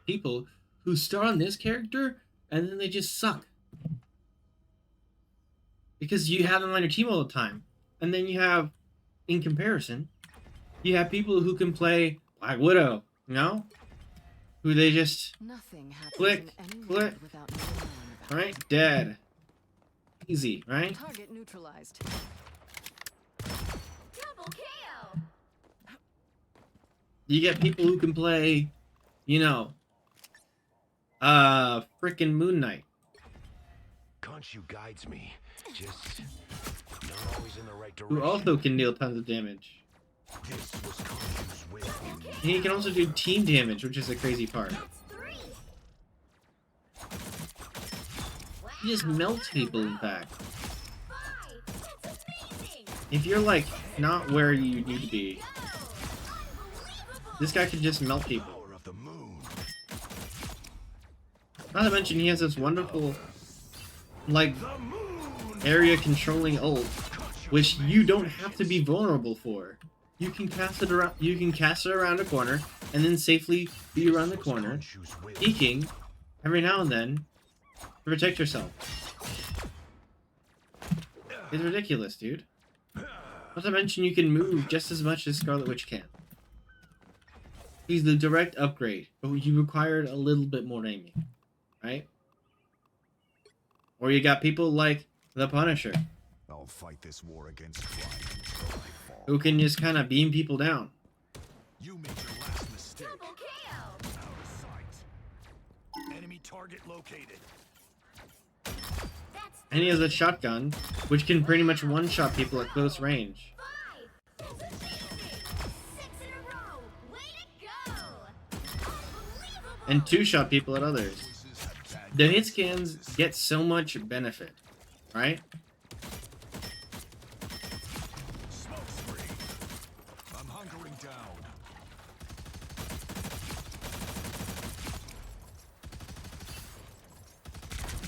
people who start on this character and then they just suck because you have them on your team all the time. And then you have, in comparison, you have people who can play Black Widow, you know, who they just Nothing happens click, in any click, world without knowing about right, dead, easy, right? it. Target neutralized. Double kill. You get people who can play, you know, freaking Moon Knight. Khonshu guides me, just not always in the right Who direction. also can deal tons of damage. This was Khonshu's will. And he can also do team damage, which is the crazy part. That's 3. He just melts people, in fact. 5. That's amazing. If you're, like, not where you need to be, Go. Unbelievable. this guy can just melt people. Power of the moon. Not to mention, he has this wonderful, like, area controlling ult, which you don't have to be vulnerable for. You can cast it around. You can cast it around a corner, and then safely be around the corner, Khonshu's will. peeking every now and then to protect yourself. It's ridiculous, dude. Not to mention, you can move just as much as Scarlet Witch can. He's the direct upgrade, but you required a little bit more aiming, right? Or you got people like the Punisher, I'll fight this war against crime until I fall. who can just kind of beam people down. You made your last mistake. Double kill. Out of sight. Enemy target located. That's And he has a shotgun, which can pretty much one-shot people at close range. 5. That's amazing. 6 in a row. Way to go. Unbelievable. And two-shot people at others. Voices have bad The hit scans get so much benefit, right? smoke screen. I'm hunkering down.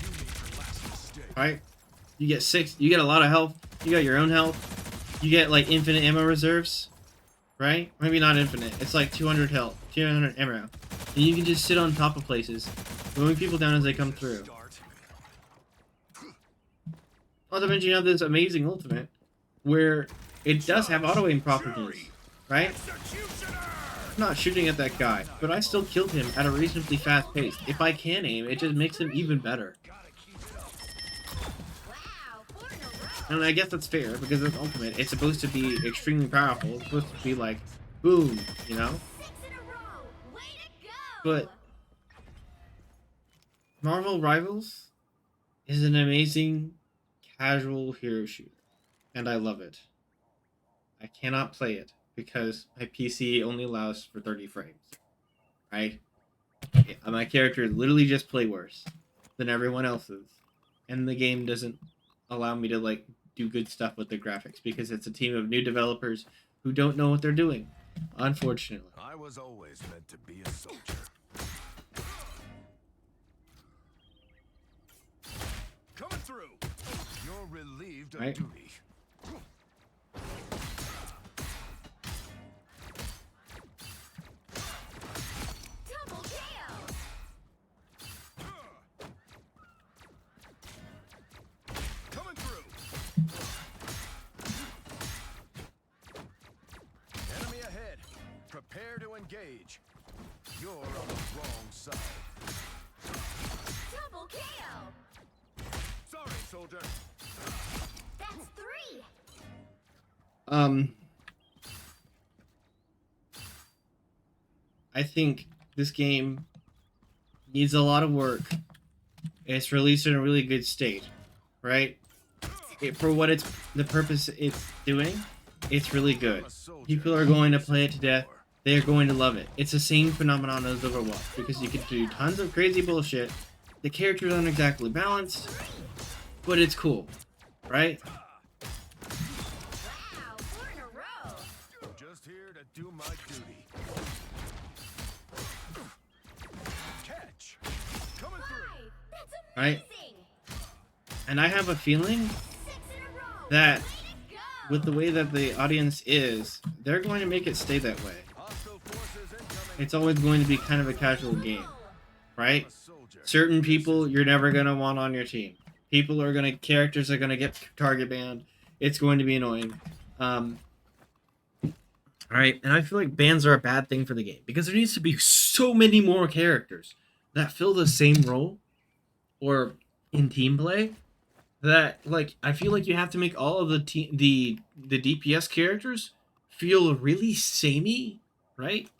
You made your last mistake. Right? You get you get a lot of health, you got your own health, you get like infinite ammo reserves, right? Maybe not infinite, it's like 200 health, 200 ammo. And you can just sit on top of places, throwing people down as they come through. Start. Not to mention you have this amazing ultimate, where it does have auto-aim properties, right? Executioner! I'm not shooting at that guy, but I still killed him at a reasonably fast pace. If I can aim, it just makes him even better. Gotta keep it up. Wow. 4 in a row. And I guess that's fair, because it's ultimate. It's supposed to be extremely powerful. It's supposed to be like, boom, you know? 6 in a row. Way to go. But Marvel Rivals is an amazing casual hero shooter, and I love it. I cannot play it because my PC only allows for 30 frames, right? My character literally just play worse than everyone else's, and the game doesn't allow me to like do good stuff with the graphics because it's a team of new developers who don't know what they're doing, unfortunately. I was always meant to be a soldier. Coming through. You're relieved of Right. duty. Double kill. Coming through. Enemy ahead. Prepare to engage. You're on the wrong side. Double kill. Sorry, soldier. That's 3. I think this game needs a lot of work. It's released in a really good state, right? For what it's the purpose it's doing, it's really good. People are going to play it to death. They are going to love it. It's the same phenomenon as Overwatch because you can do tons of crazy bullshit. The characters aren't exactly balanced, but it's cool, right? do my duty. Catch. Coming through. That's Right? amazing. And I have a feeling 6 in a row. that Way to go. with the way that the audience is, they're going to make it stay that way. Hostile forces incoming. It's always going to be kind of a casual game, right? A soldier. Certain people you're never going to want on your team. Characters are going to get target banned. It's going to be annoying. Alright, and I feel like bans are a bad thing for the game because there needs to be so many more characters that fill the same role or in team play that, like, I feel like you have to make all of the DPS characters feel really samey, right?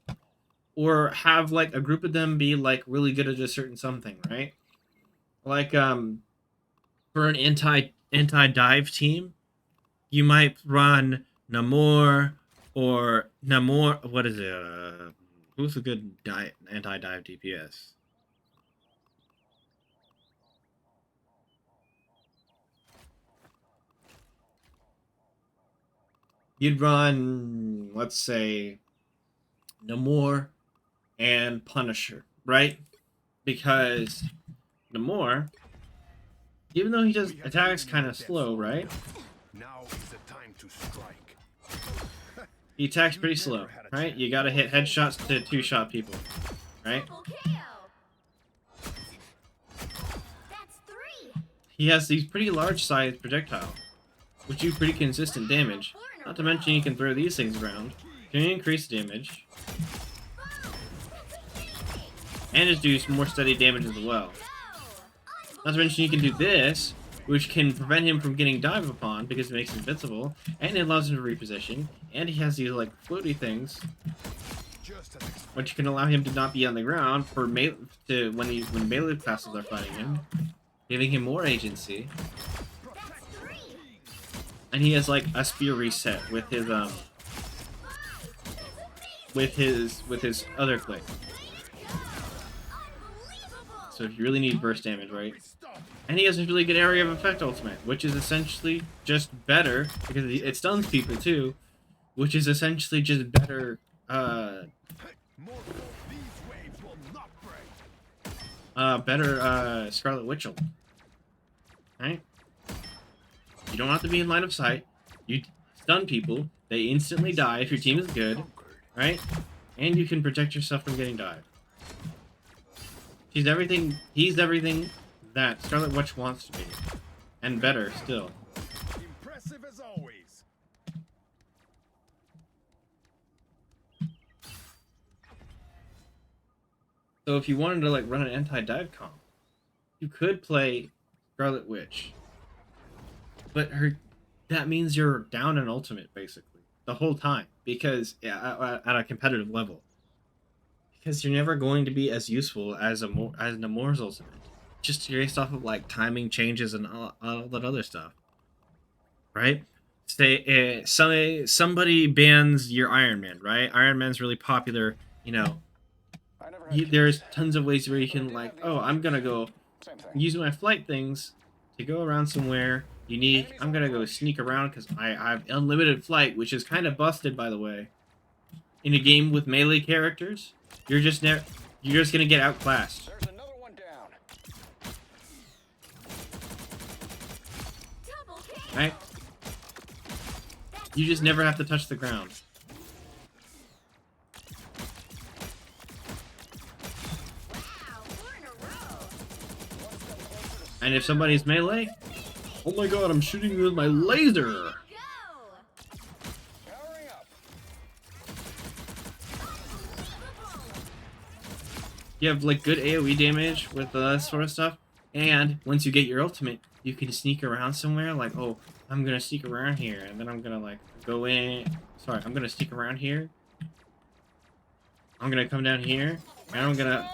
Or have like a group of them be like really good at a certain something, right? Like for an anti-dive team, you might run Namor or what is it? Who's a good anti-dive DPS? You'd run, let's say, Namor and Punisher, right? Because Namor, even though he does attacks kind of slow, right? Now is the time to strike. He attacks pretty slow, right? You gotta hit headshots to two-shot people, right? Double KO. That's 3. He has these pretty large-sized projectiles, which do pretty consistent damage. Not to mention you can throw these things around, can increase damage, and just do more steady damage as well. Not to mention you can do this, which can prevent him from getting dive upon because it makes him invincible, and it allows him to reposition, and he has these like floaty things, Just as which can allow him to not be on the ground for when melee classes are fighting him, giving him more agency. That's 3. And he has like a spear reset with his with his other click. So if you really need burst damage, right? And he has a really good area of effect ultimate, which is essentially just better because it stuns people too, which is essentially just better more these waves will not break. Scarlet Witch ult. Right? You don't have to be in line of sight. You stun people, they instantly die if your team is good, right? And you can protect yourself from getting dived. He's everything that Scarlet Witch wants to be. And better still. Impressive as always. So if you wanted to like run an anti-dive comp, you could play Scarlet Witch. But that means you're down an ultimate basically the whole time because at a competitive level. Because you're never going to be as useful as Namor's ultimate. Just based off of like timing changes and all that other stuff. Right? Say somebody bans your Iron Man, right? Iron Man's really popular, you know. There's tons of ways where you can like, oh, I'm gonna go use my flight things to go around somewhere unique. I'm gonna go sneak around because I have unlimited flight, which is kind of busted, by the way. In a game with melee characters, you're just gonna get outclassed, There's another one down. Double KO. right? You just never have to touch the ground. Wow, 4 in a row. And if somebody's melee, oh my god, I'm shooting you with my laser! Go. Powering up. You have like good AoE damage with that sort of stuff, and once you get your ultimate, you can sneak around somewhere. Like, oh, I'm gonna sneak around here, and then I'm gonna like go in. Sorry, I'm gonna sneak around here. I'm gonna come down here, and I'm gonna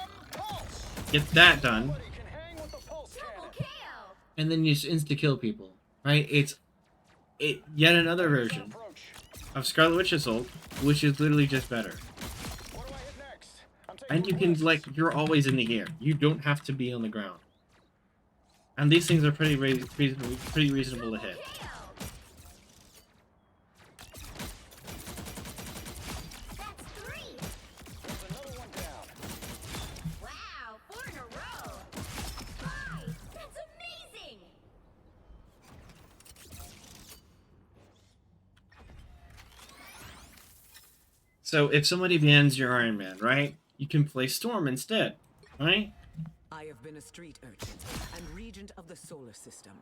get that done, Nobody can hang with the pulse Double cannon. KO. and then you just insta kill people. Right? It's yet another version Approach. of Scarlet Witch's ult, which is literally just better. What do I hit next? I'm taking And you can like you're always in the air. You don't have to be on the ground. And these things are pretty reasonable to hit. KO. So if somebody bans your Iron Man, right? You can play Storm instead, right? I have been a street urchin and regent of the solar system,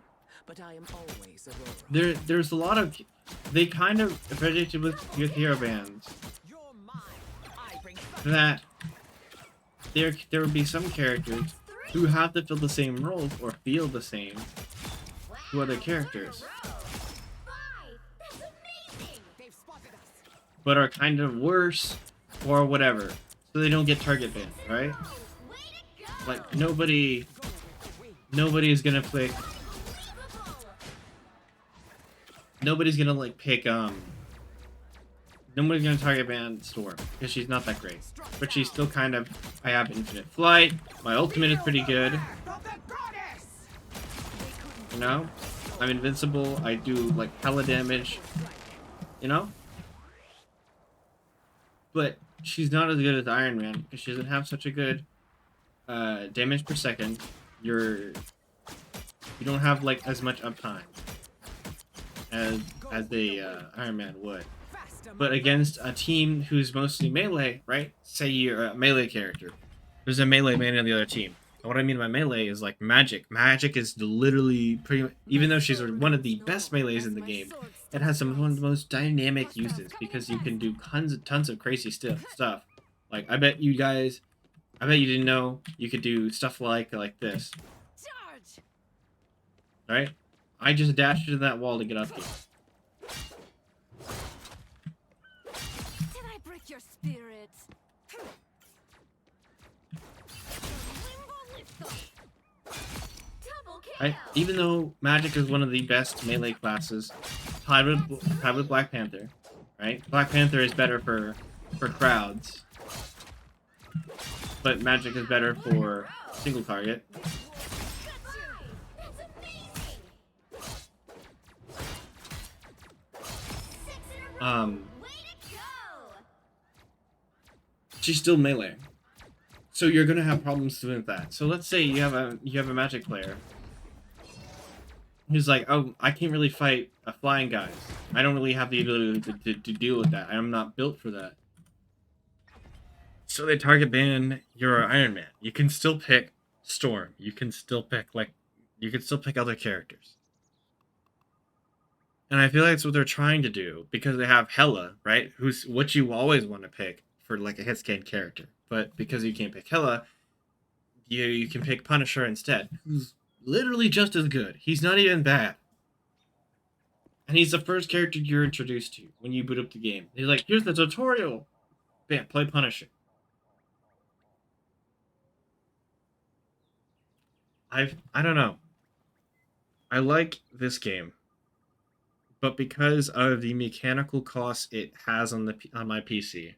but I am always Aurora. There's a lot of, they kind of predicted with hero bans You're mine. I bring that there would be some characters who have to fill the same roles or feel the same to other characters, That's amazing! They've spotted us. but are kind of worse or whatever, so they don't get target banned, right? Way to go! Like nobody's gonna pick, nobody's gonna like pick nobody's gonna target ban Storm because she's not that great, but she's still kind of. I have infinite flight. My ultimate is pretty good. You know, I'm invincible. I do like hella damage. You know, but she's not as good as Iron Man because she doesn't have such a good damage per second. You don't have like as much uptime as the Iron Man would. But against a team who's mostly melee, right? Say you're a melee character. There's a melee man on the other team. And what I mean by melee is like Magic. Magic is literally pretty much, even though she's one of the best melees in the game, it has one of the most dynamic uses because you can do tons of crazy stuff. Like I bet you didn't know you could do stuff like this. Charge! Right? I just dashed into that wall to get up here. Did I break your spirit? Double kill! Right? Even though Magic is one of the best melee classes, tied with Black Panther, right? Black Panther is better for crowds, but Magic is better for single target. That's amazing! 6 in a row! Way to go! She's still melee, so you're gonna have problems with that. So let's say you have a Magic player who's like, oh, I can't really fight a flying guys. I don't really have the ability to deal with that. I'm not built for that. So they target ban your Iron Man. You can still pick Storm. You can still pick other characters. And I feel like that's what they're trying to do because they have Hela, right? Who's what you always want to pick for like a hit scan character. But because you can't pick Hela, you can pick Punisher instead, who's literally just as good. He's not even bad. And he's the first character you're introduced to when you boot up the game. He's like, here's the tutorial. Bam, play Punisher. I don't know. I like this game, but because of the mechanical costs it has on my PC,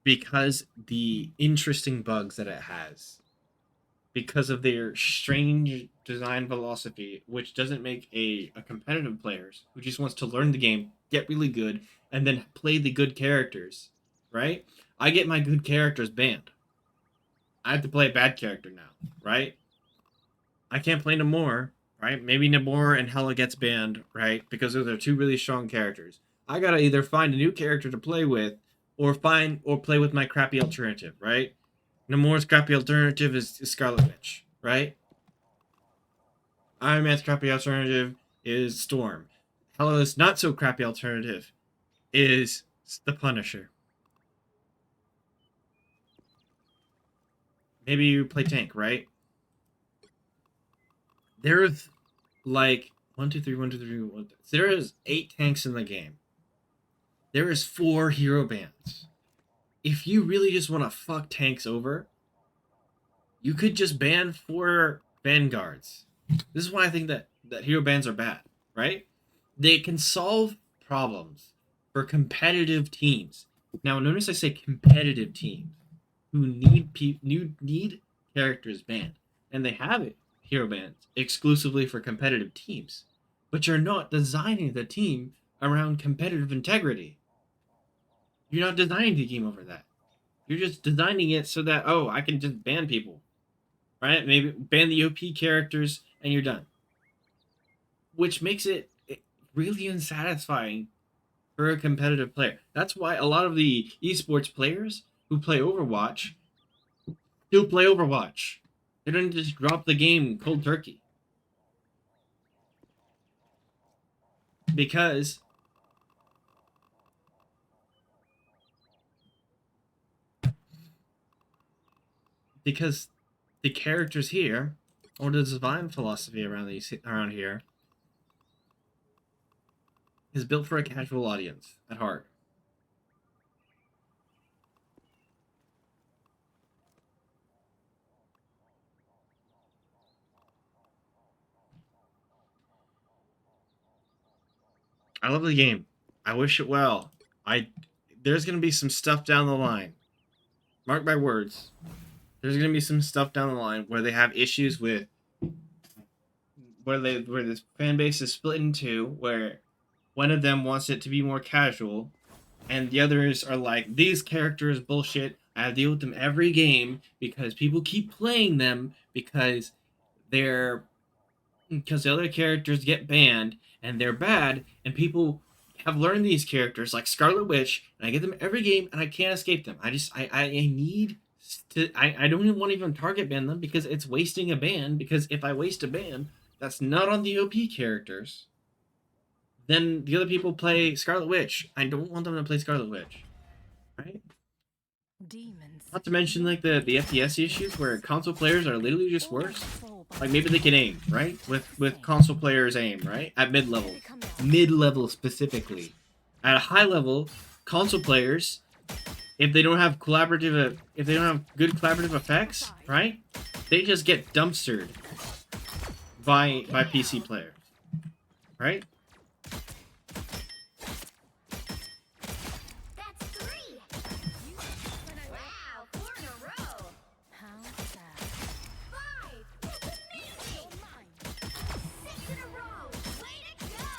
because the interesting bugs that it has, because of their strange design philosophy, which doesn't make a competitive player who just wants to learn the game, get really good, and then play the good characters, right? I get my good characters banned. I have to play a bad character now, right? I can't play Namor, right? Maybe Namor and Hela gets banned, right? Because those are two really strong characters. I gotta either find a new character to play with, or play with my crappy alternative, right? Namor's crappy alternative is Scarlet Witch, right? Iron Man's crappy alternative is Storm. Hela's not so crappy alternative is the Punisher. Maybe you play tank, right? There's like 1, 2, 3, 1, 2, 3, 1. There is 8 tanks in the game. There is 4 hero bans. If you really just want to fuck tanks over, you could just ban 4 vanguards. This is why I think that hero bans are bad, right? They can solve problems for competitive teams. Now, notice I say competitive teams who need characters banned, and they have it hero bans exclusively for competitive teams. But you're not designing the team around competitive integrity. You're not designing the game over that. You're just designing it so that, oh, I can just ban people. Right? Maybe ban the OP characters and you're done. Which makes it really unsatisfying for a competitive player. That's why a lot of the esports players who play Overwatch still play Overwatch. They don't just drop the game cold turkey. Because the characters here, or the design philosophy around here, is built for a casual audience at heart. I love the game. I wish it well. There's gonna be some stuff down the line. Mark my words. There's gonna be some stuff down the line where they have issues with where this fan base is split in two, where one of them wants it to be more casual, and the others are like, these characters bullshit. I deal with them every game because people keep playing them because the other characters get banned and they're bad, and people have learned these characters like Scarlet Witch, and I get them every game and I can't escape them. I don't even want to even target ban them because it's wasting a ban, because if I waste a ban that's not on the OP characters, then the other people play Scarlet Witch. I don't want them to play Scarlet Witch. Right? Demons. Not to mention like the FPS issues where console players are literally just worse. Like maybe they can aim, right? With console players aim, right? At mid-level. Mid-level specifically. At a high level, console players, if they don't have good collaborative effects, right? They just get dumpstered by PC players. Right? That's 3. Wow, 4 in a row. How sad. 5. That's amazing. 6 in a row. Way to go.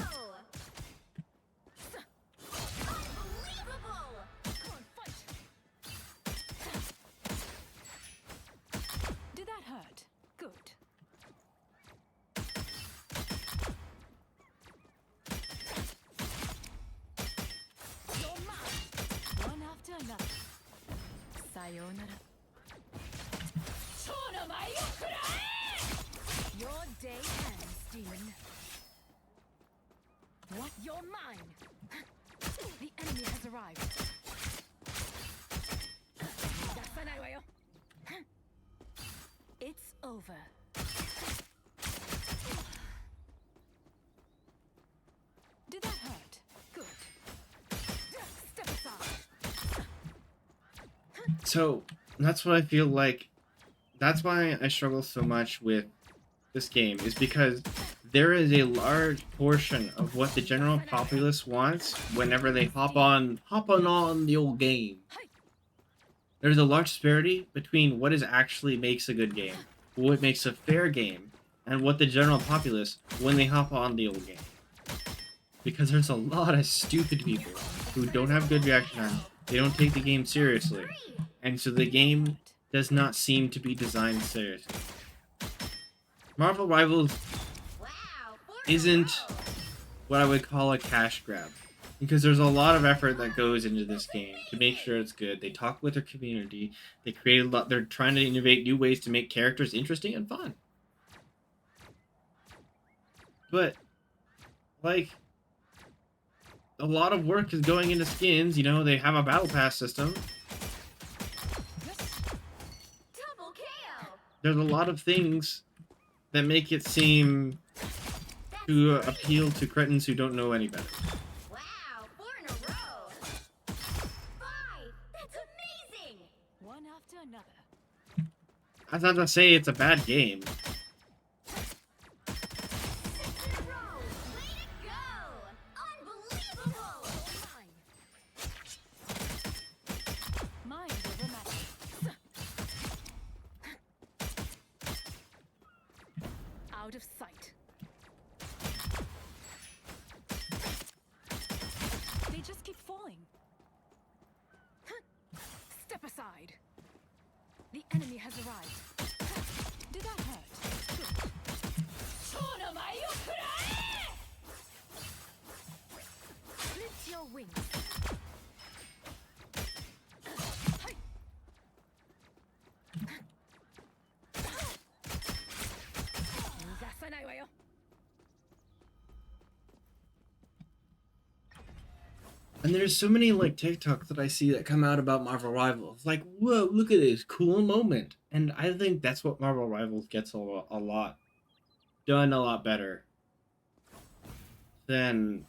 Unbelievable. Come on, fight. Did that hurt? Good. You're mine. One after another. Sayonara. Your day ends, demon. What? You're mine. The enemy has arrived. It's over. Did that hurt? Good. Step aside. So that's what I feel like. That's why I struggle so much with this game, is because there is a large portion of what the general populace wants whenever they hop on the old game. There's a large disparity between what actually makes a good game, what makes a fair game, and what the general populace when they hop on the old game. Because there's a lot of stupid people who don't have good reaction time. They don't take the game seriously, and so the game does not seem to be designed seriously. Marvel Rivals Wow, 4 in a isn't row. what I would call a cash grab, because there's a lot of effort that goes into this game to make sure it's good. They talk with their community. They create a lot. They're trying to innovate new ways to make characters interesting and fun. But like, a lot of work is going into skins. You know, they have a battle pass system. Double KO. There's a lot of things that make it seem to appeal to cretins who don't know any better. Wow, 4 in a row. 5. That's amazing. One after another. That's not to say it's a bad game. 6 in a row. Way to go. Unbelievable. Mine. Mine over matter. Out of sight. They just keep falling. Step aside. The enemy has arrived. Did that hurt? Good. Blitz your your wings. And there's so many like TikToks that I see that come out about Marvel Rivals. Like, whoa, look at this cool moment. And I think that's what Marvel Rivals gets a lot done a lot better than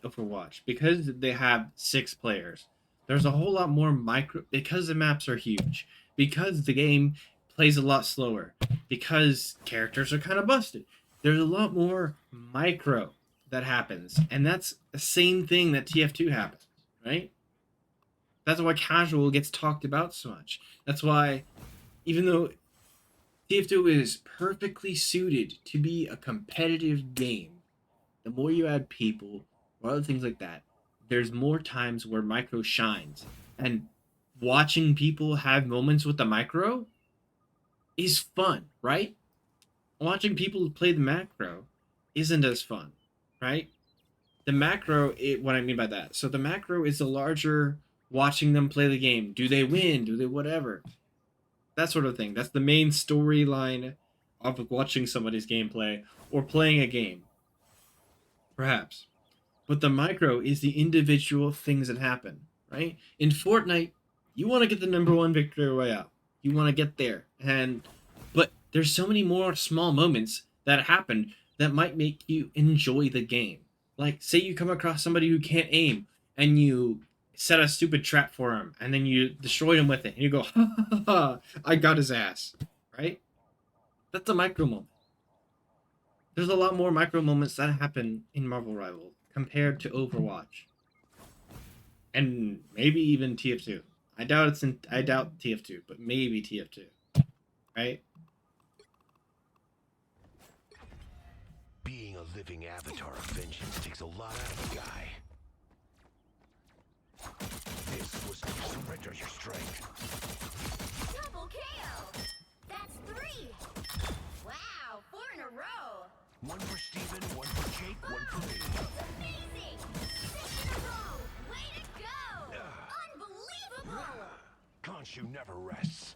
Overwatch, because they have 6 players. There's a whole lot more micro, because the maps are huge, because the game plays a lot slower, because characters are kind of busted. There's a lot more micro that happens, and that's the same thing that TF2 happens, right? That's why casual gets talked about so much. That's why, even though TF2 is perfectly suited to be a competitive game, the more you add people or other things like that, there's more times where micro shines. And watching people have moments with the micro is fun, right? Watching people play the macro isn't as fun, right? The macro, what I mean by that. So the macro is the larger watching them play the game. Do they win? Do they whatever? That sort of thing. That's the main storyline of watching somebody's gameplay or playing a game. Perhaps. But the micro is the individual things that happen, right? In Fortnite, you want to get the #1 victory royale. You want to get there. But there's so many more small moments that happen that might make you enjoy the game. Like, say you come across somebody who can't aim, and you set a stupid trap for him, and then you destroy him with it, and you go, ha ha ha, ha, I got his ass, right? That's a micro moment. There's a lot more micro moments that happen in Marvel Rivals compared to Overwatch, and maybe even TF2. I doubt TF2, but maybe TF2, right? Being a living avatar of vengeance takes a lot out of a guy. This was to surrender your strength. Double KO! That's 3! Wow, 4 in a row! One for Steven, one for Jake, one for me. That's amazing! 6 in a row! Way to go! Unbelievable! Khonshu never rests.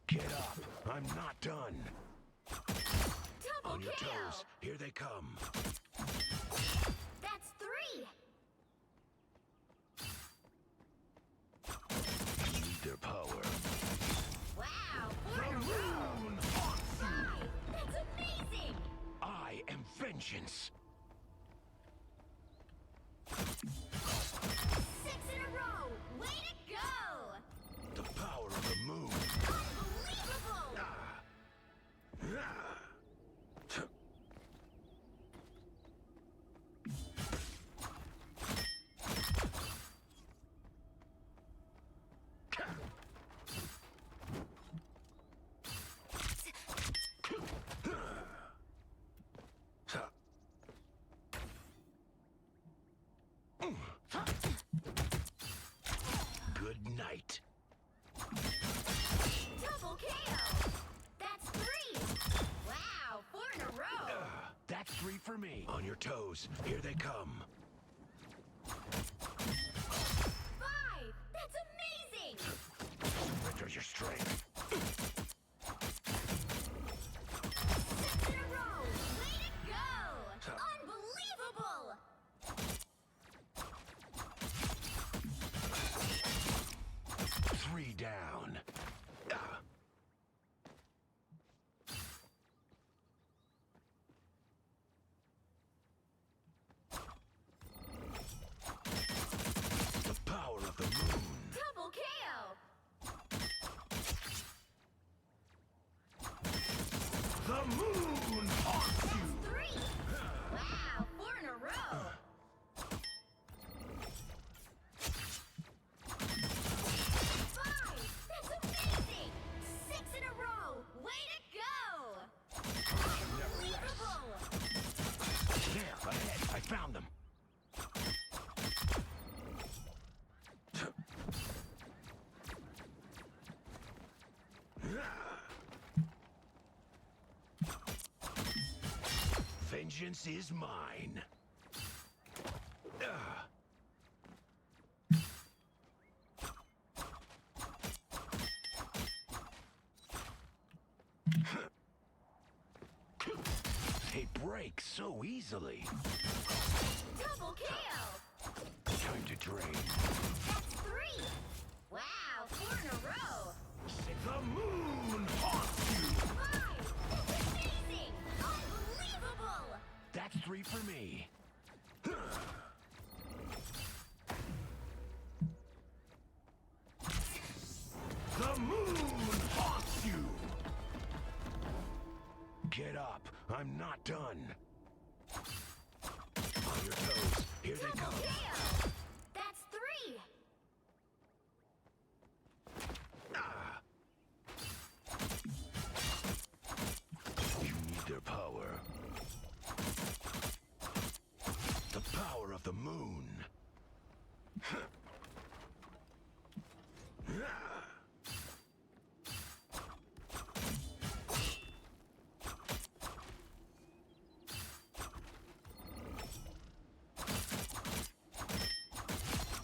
Get up. I'm not done. Double On your KO! toes. Here they come. That's 3! You need their power. Wow, 4 in a row! 5! That's amazing! I am vengeance. 6 in a row! Way to go! The power of the moon. Unbelievable! Good night. Double KO! That's 3! Wow, 4 in a row! That's 3 for me. On your toes. Here they come. 5! That's amazing! Surrender your strength. 6 in a row! Way to go! Unbelievable! Three down. The power of the moon. Double KO! The moon haunts you. 3! Wow, 4 in a row! 5! That's amazing! 6 in a row! Way to go! Unbelievable! There, ahead. I found them. Vengeance is mine. They break so easily. Double kill! Time to drain. That's 3! Wow, 4 in a row! The moon haunts you. 5! That's amazing! Unbelievable! That's 3 for me. The moon haunts you. Get up. I'm not done. On your toes. Here they come. Kill! That's 3! You need their power. The power of the moon.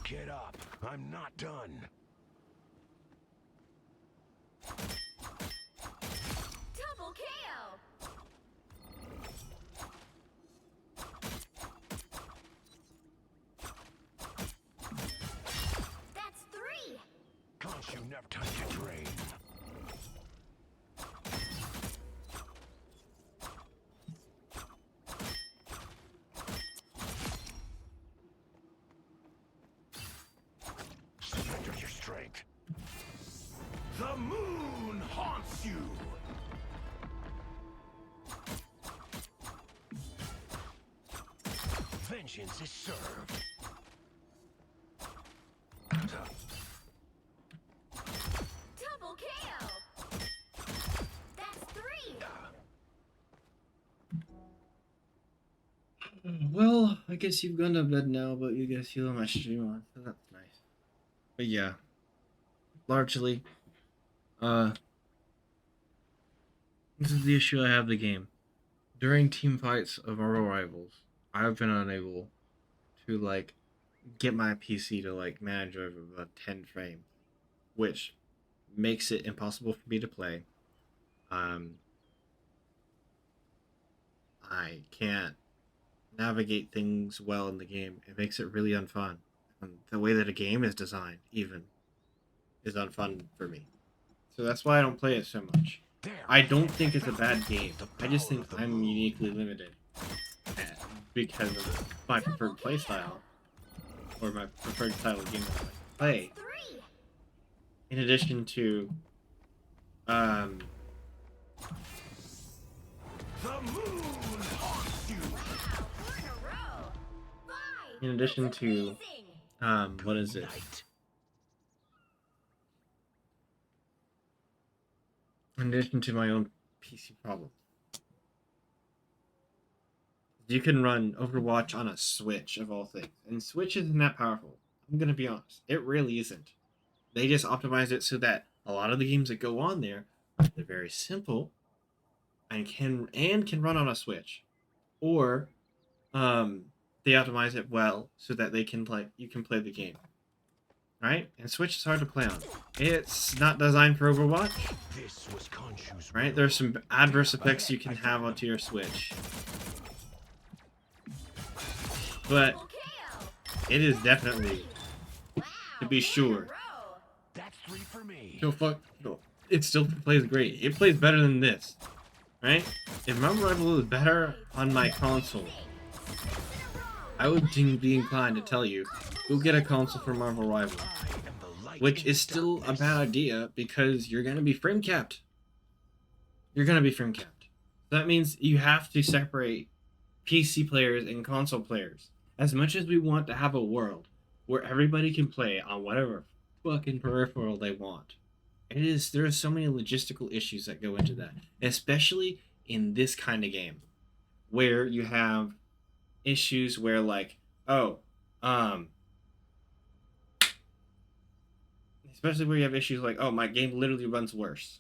Get up. I'm not done. Double kill! That's 3! Can't you never time to drain? Surrender your strength. The moon haunts you. Vengeance is served. Double kill! That's 3! Well, I guess you've gone to bed now, but you guys still on my stream on, so that's nice. But yeah, largely, this is the issue I have with the game. During team fights of Marvel Rivals, I've been unable to, like, get my PC to, like, manage over about 10 frames, which makes it impossible for me to play. I can't navigate things well in the game. It makes it really unfun. And the way that a game is designed, even, is unfun for me. So that's why I don't play it so much. I don't think it's a bad game. I just think I'm uniquely limited because of my preferred playstyle, or my preferred style of game that I like to play. 3! In addition to, The moon haunts you. Wow, 4 in a row! 5! in addition to, Amazing! what is it? Night. In addition to my own PC problem. You can run Overwatch on a Switch, of all things. And Switch isn't that powerful. I'm going to be honest. It really isn't. They just optimized it so that a lot of the games that go on there, they're very simple and can run on a Switch. Or they optimize it well so that you can play the game. Right? And Switch is hard to play on. It's not designed for Overwatch. This was Khonshu's Right? will. There's some adverse effects you can have onto your Switch. But Double kill! it is definitely, Wow, to be 4 in a sure. row! That's 3 for me. It still plays great. It plays better than this. Right? If Marvel Rival is better on my console, 6 in a row! I would be inclined to tell you, go get a console for Marvel Rival. I am the light Which in is still a darkness. bad idea because you're going to be frame capped. You're going to be frame capped. That means you have to separate PC players and console players. As much as we want to have a world where everybody can play on whatever fucking peripheral they want, there are so many logistical issues that go into that, especially in this kind of game where you have issues where, like, especially where you have issues like, oh, my game literally runs worse.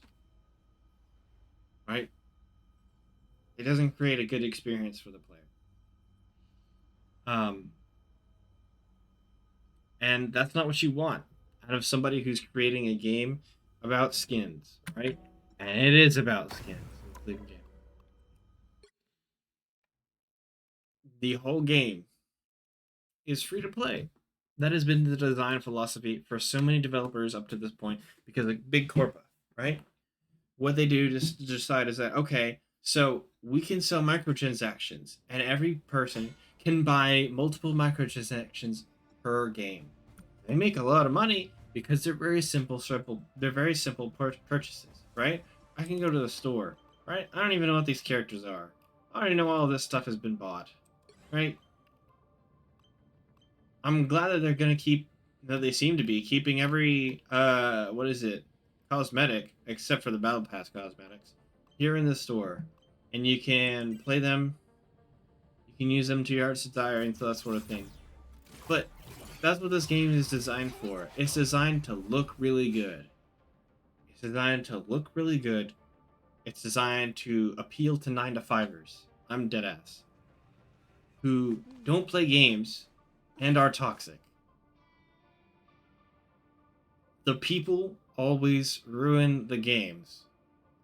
Right? It doesn't create a good experience for the player. And that's not what you want out of somebody who's creating a game about skins, right? And it is about skins. The whole game is free to play. That has been the design philosophy for so many developers up to this point because of big corpa, right? What they do just to decide is that, okay, so we can sell microtransactions and every person can buy multiple microtransactions per game. They make a lot of money because they're very simple purchases, right? I can go to the store, right? I don't even know what these characters are. I already know all this stuff has been bought, right? I'm glad that they're gonna keep, that they seem to be keeping every what is it, cosmetic, except for the battle pass cosmetics, here in the store, and you can play them. You can use them to your heart's desire and that sort of thing. But that's what this game is designed for. It's designed to look really good. It's designed to look really good. It's designed to appeal to 9-to-5ers. I'm deadass. Who don't play games and are toxic. The people always ruin the games.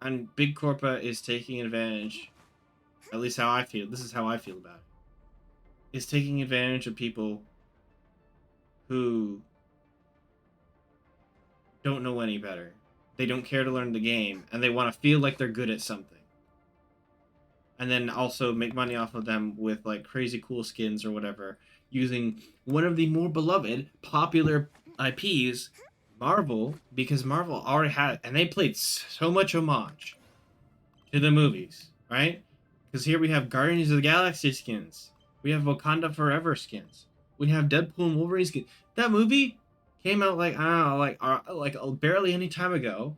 And Big Corpa is taking advantage, at least how I feel. This is how I feel about it. Is taking advantage of people who don't know any better. They don't care to learn the game, and they want to feel like they're good at something. And then also make money off of them with like crazy cool skins or whatever, using one of the more beloved, popular IPs, Marvel, because Marvel already had, and they played so much homage to the movies, right? Because here we have Guardians of the Galaxy skins, we have Wakanda Forever skins, we have Deadpool and Wolverine skins. That movie came out like, I don't know, like barely any time ago,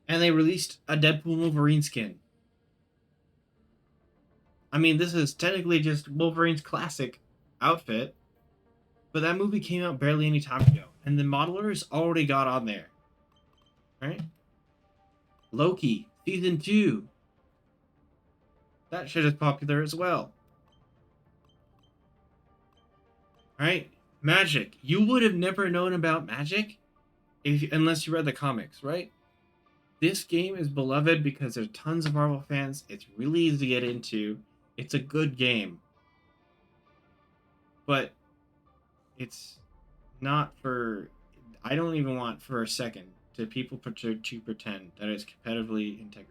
and they released a Deadpool and Wolverine skin. I mean, this is technically just Wolverine's classic outfit, but that movie came out barely any time ago, and the modelers already got on there, right? Loki, Season 2. That shit is popular as well. Right? Magic. You would have never known about Magic unless you read the comics, right? This game is beloved because there's tons of Marvel fans. It's really easy to get into. It's a good game. But it's not for... I don't even want for a second to people to pretend that it's competitively integrative.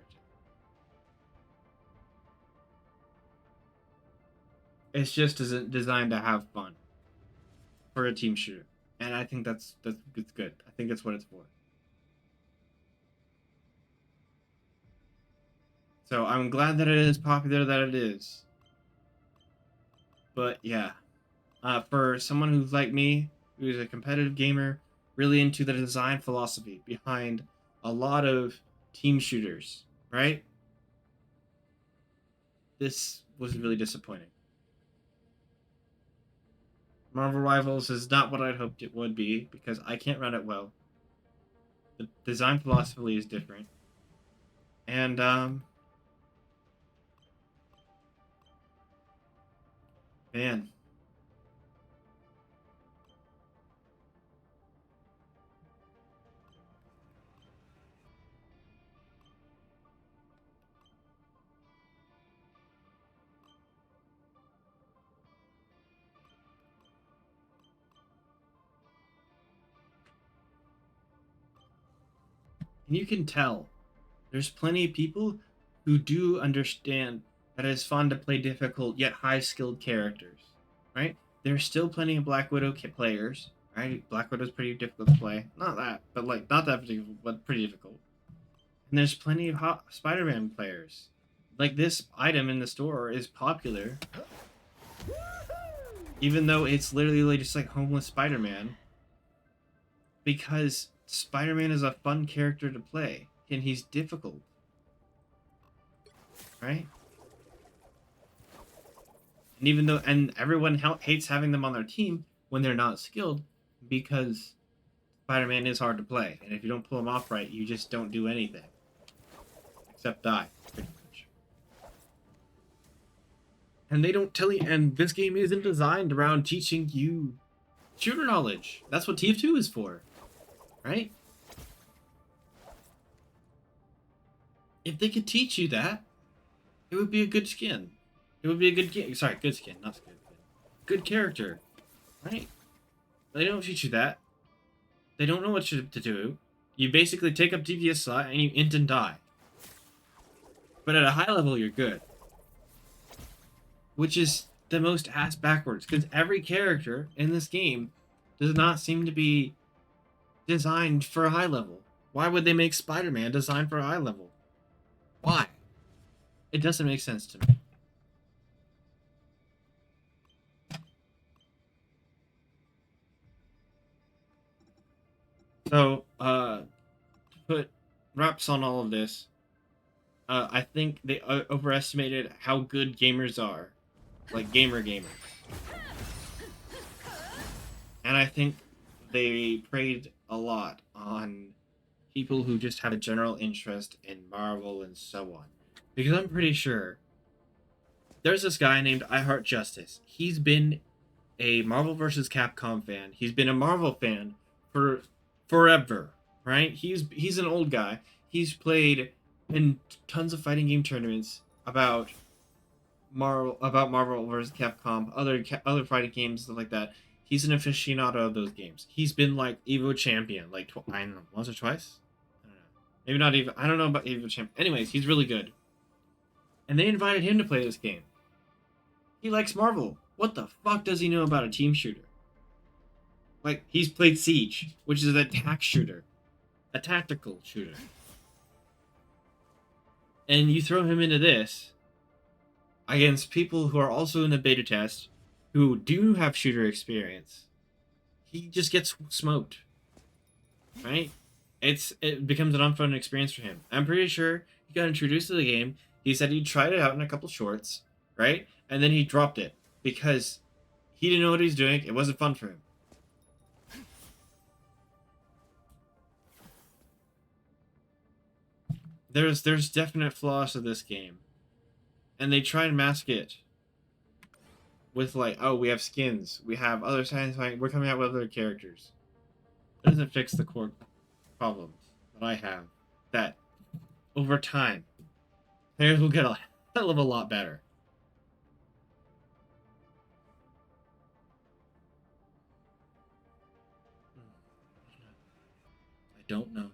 It's just designed to have fun for a team shooter. And I think that's good. I think that's what it's for. So I'm glad that it is popular that it is. But yeah, for someone who's like me, who's a competitive gamer, really into the design philosophy behind a lot of team shooters, right? This was really disappointing. Marvel Rivals is not what I'd hoped it would be because I can't run it well. The design philosophy is different. And, man. And you can tell there's plenty of people who do understand that it's fun to play difficult yet high-skilled characters, right? There's still plenty of Black Widow players, right? Black Widow's pretty difficult to play. Not that, but like not that difficult, but pretty difficult. And there's plenty of hot Spider-Man players. Like this item in the store is popular, even though it's literally just like homeless Spider-Man, because Spider-Man is a fun character to play, and he's difficult. Right? And even though, and everyone hates having them on their team when they're not skilled, because Spider-Man is hard to play, and if you don't pull him off right, you just don't do anything. Except die, pretty much. And they don't tell you, and this game isn't designed around teaching you shooter knowledge. That's what TF2 is for, right? If they could teach you that, it would be a good skin. It would be a good game. Sorry, good skin, not good. Good character, right? They don't teach you that. They don't know what to do. You basically take up DPS slot and you int and die. But at a high level, you're good. Which is the most ass backwards, because every character in this game does not seem to be designed for a high level. Why would they make Spider-Man designed for a high level? Why? It doesn't make sense to me. So, to put wraps on all of this, I think they overestimated how good gamers are. Like, gamers. And I think they preyed a lot on people who just have a general interest in Marvel and so on. Because I'm pretty sure there's this guy named I Heart Justice. He's been a Marvel vs. Capcom fan. He's been a Marvel fan for forever, right? He's an old guy. He's played in tons of fighting game tournaments about Marvel vs. Capcom, other fighting games, stuff like that. He's an aficionado of those games. He's been like Evo champion, like I don't know, once or twice. I don't know. Maybe not even. I don't know about Evo champion. Anyways, he's really good. And they invited him to play this game. He likes Marvel. What the fuck does he know about a team shooter? Like, he's played Siege, which is an attack shooter, a tactical shooter. And you throw him into this against people who are also in the beta test, who do have shooter experience. He just gets smoked, right? It becomes an unfun experience for him. I'm pretty sure he got introduced to the game. He said he tried it out in a couple shorts, right? And then he dropped it because he didn't know what he was doing. It wasn't fun for him. There's definite flaws to this game. And they try and mask it with like, oh, we have skins, we have other science fighting, we're coming out with other characters. It doesn't fix the core problems that I have. That over time, players will get a hell of a lot better. I don't know.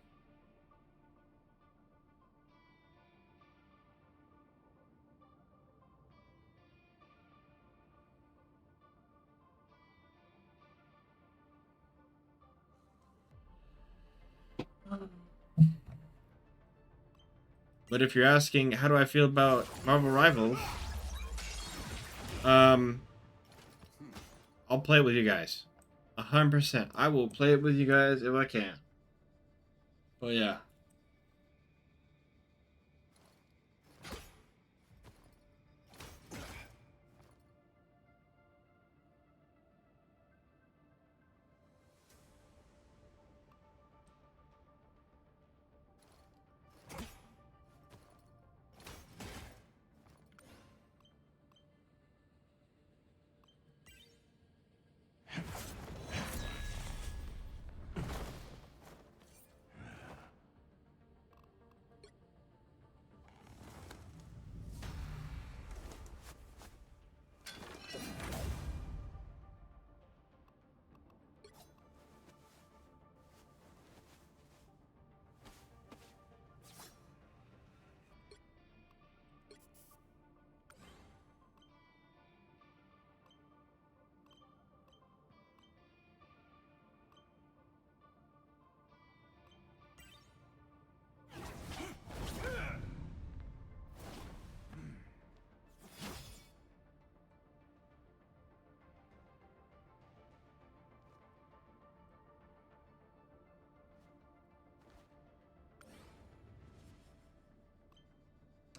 But if you're asking, how do I feel about Marvel Rivals? I'll play it with you guys. 100%. I will play it with you guys if I can. But yeah.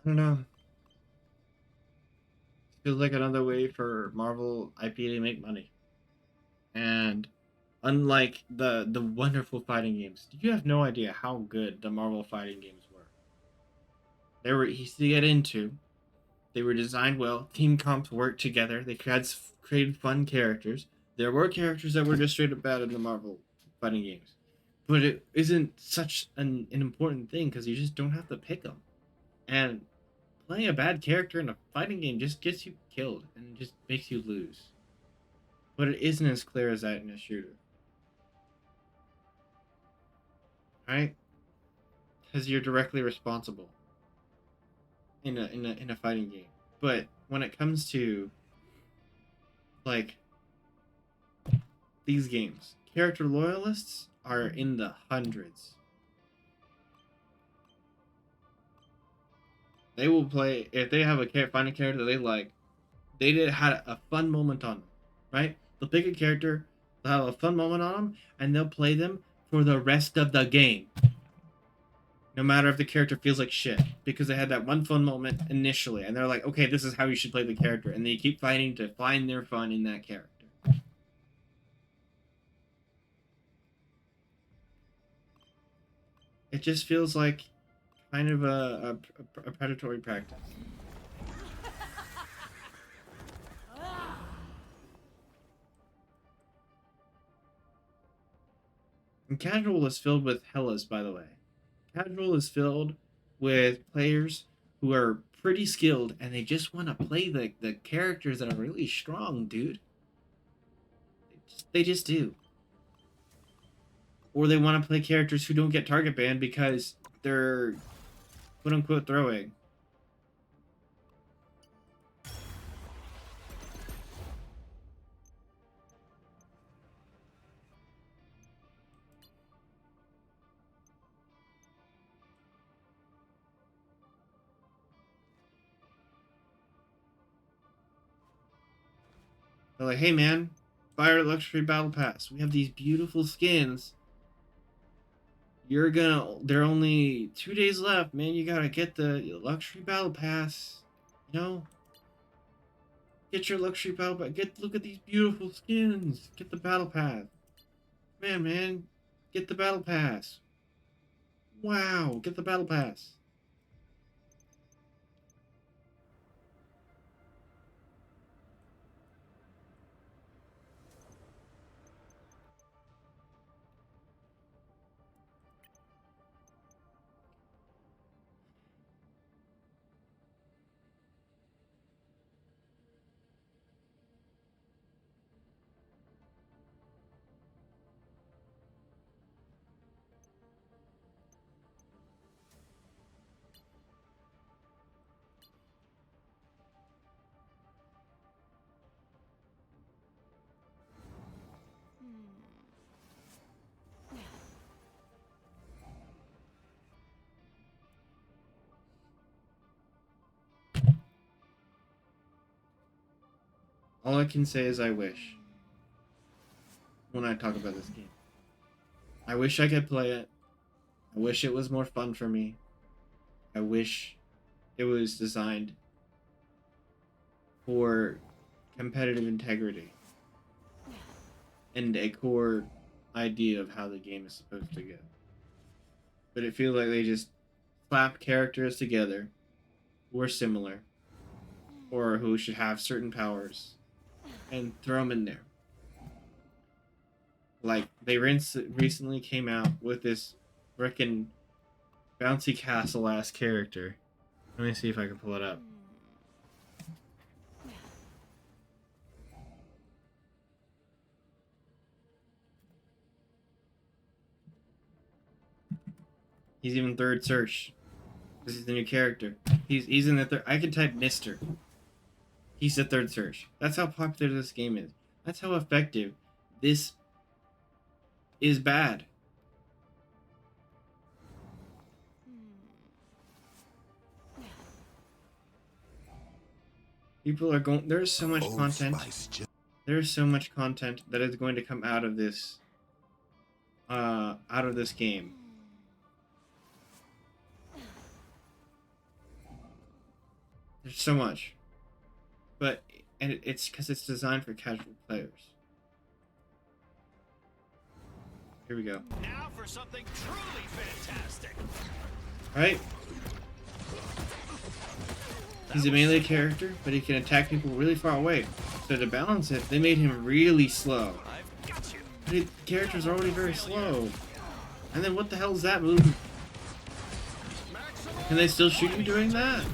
I don't know. Feels like another way for Marvel IP to make money. And unlike the wonderful fighting games, you have no idea how good the Marvel fighting games were. They were easy to get into. They were designed well. Team comps worked together. They created fun characters. There were characters that were just straight up bad in the Marvel fighting games. But it isn't such an important thing because you just don't have to pick them. And playing a bad character in a fighting game just gets you killed and just makes you lose. But it isn't as clear as that in a shooter. Right? Because you're directly responsible in a fighting game. But when it comes to like these games, character loyalists are in the hundreds. They will play if they have find a character that they like. They had a fun moment on them, right? They'll pick a character, they'll have a fun moment on them, and they'll play them for the rest of the game. No matter if the character feels like shit, because they had that one fun moment initially, and they're like, okay, this is how you should play the character, and they keep fighting to find their fun in that character. It just feels like kind of a predatory practice. And casual is filled with hellas, by the way. Casual is filled with players who are pretty skilled and they just want to play the characters that are really strong, dude. They just do. Or they want to play characters who don't get target banned because they're quote-unquote throwing. They're like, hey man, buy our luxury battle pass. We have these beautiful skins. There are only 2 days left, man. You gotta get the luxury battle pass. You know? Get your luxury battle pass. Look at these beautiful skins. Get the battle pass. Man. Get the battle pass. Wow, get the battle pass. All I can say is I wish. When I talk about this game. I wish I could play it. I wish it was more fun for me. I wish it was designed for competitive integrity. And a core idea of how the game is supposed to go. But it feels like they just slap characters together who are similar. Or who should have certain powers. And throw them in there. Like, they recently came out with this frickin' bouncy castle-ass character. Let me see if I can pull it up. He's even third search. This is the new character. He's in the third. I can type Mr. He's the third search. That's how popular this game is. That's how effective this is bad. People are going. There's so much content. There's so much content that is going to come out of this. Out of this game. There's so much. But it's because it's designed for casual players. Here we go. Now for something truly fantastic. Right? He's a melee character, but he can attack people really far away. So to balance it, they made him really slow. The character's already very slow. And then what the hell is that move? Can they still shoot you doing that?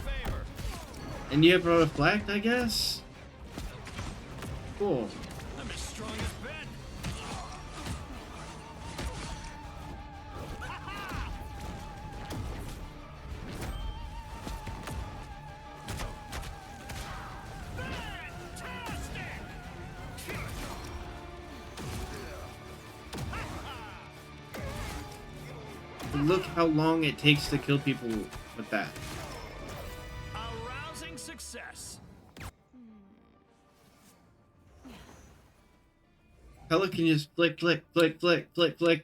And you have a reflect, I guess? Cool. I'm as strong as Ben. Look how long it takes to kill people with that. A rousing success. Hella can just flick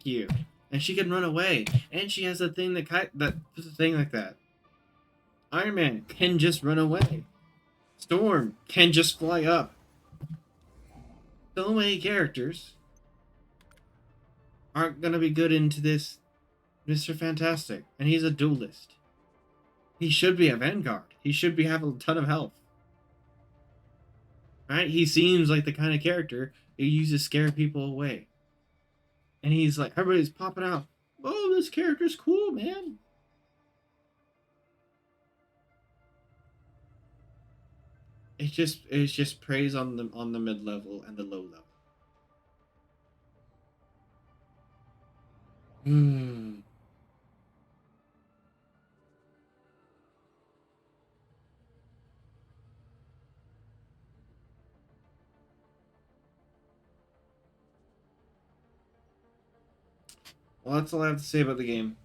you. And she can run away. And she has a thing that does a thing like that. Iron Man can just run away. Storm can just fly up. So many characters aren't gonna be good into this Mr. Fantastic. And he's a duelist. He should be a Vanguard. He should have a ton of health. Right? He seems like the kind of character who uses to scare people away. And he's like, everybody's popping out. Oh, this character's cool, man. It's just praise on the mid level and the low level. Well, that's all I have to say about the game.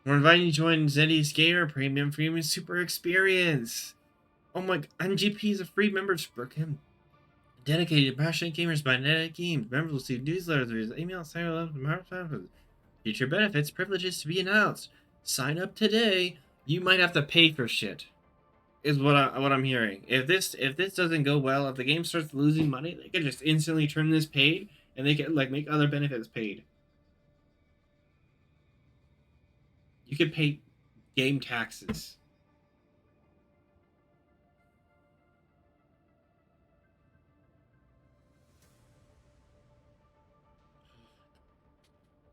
We're inviting you to join Zendy's Gamer Premium Super Experience. Oh my, MGP is a free membership program dedicated to passionate gamers by Net Games. Members will receive newsletters, email, future benefits, privileges to be announced. Sign up today. You might have to pay for shit. Is what I'm hearing. If this doesn't go well, if the game starts losing money, they can just instantly turn this paid, and they can like make other benefits paid. You could pay game taxes.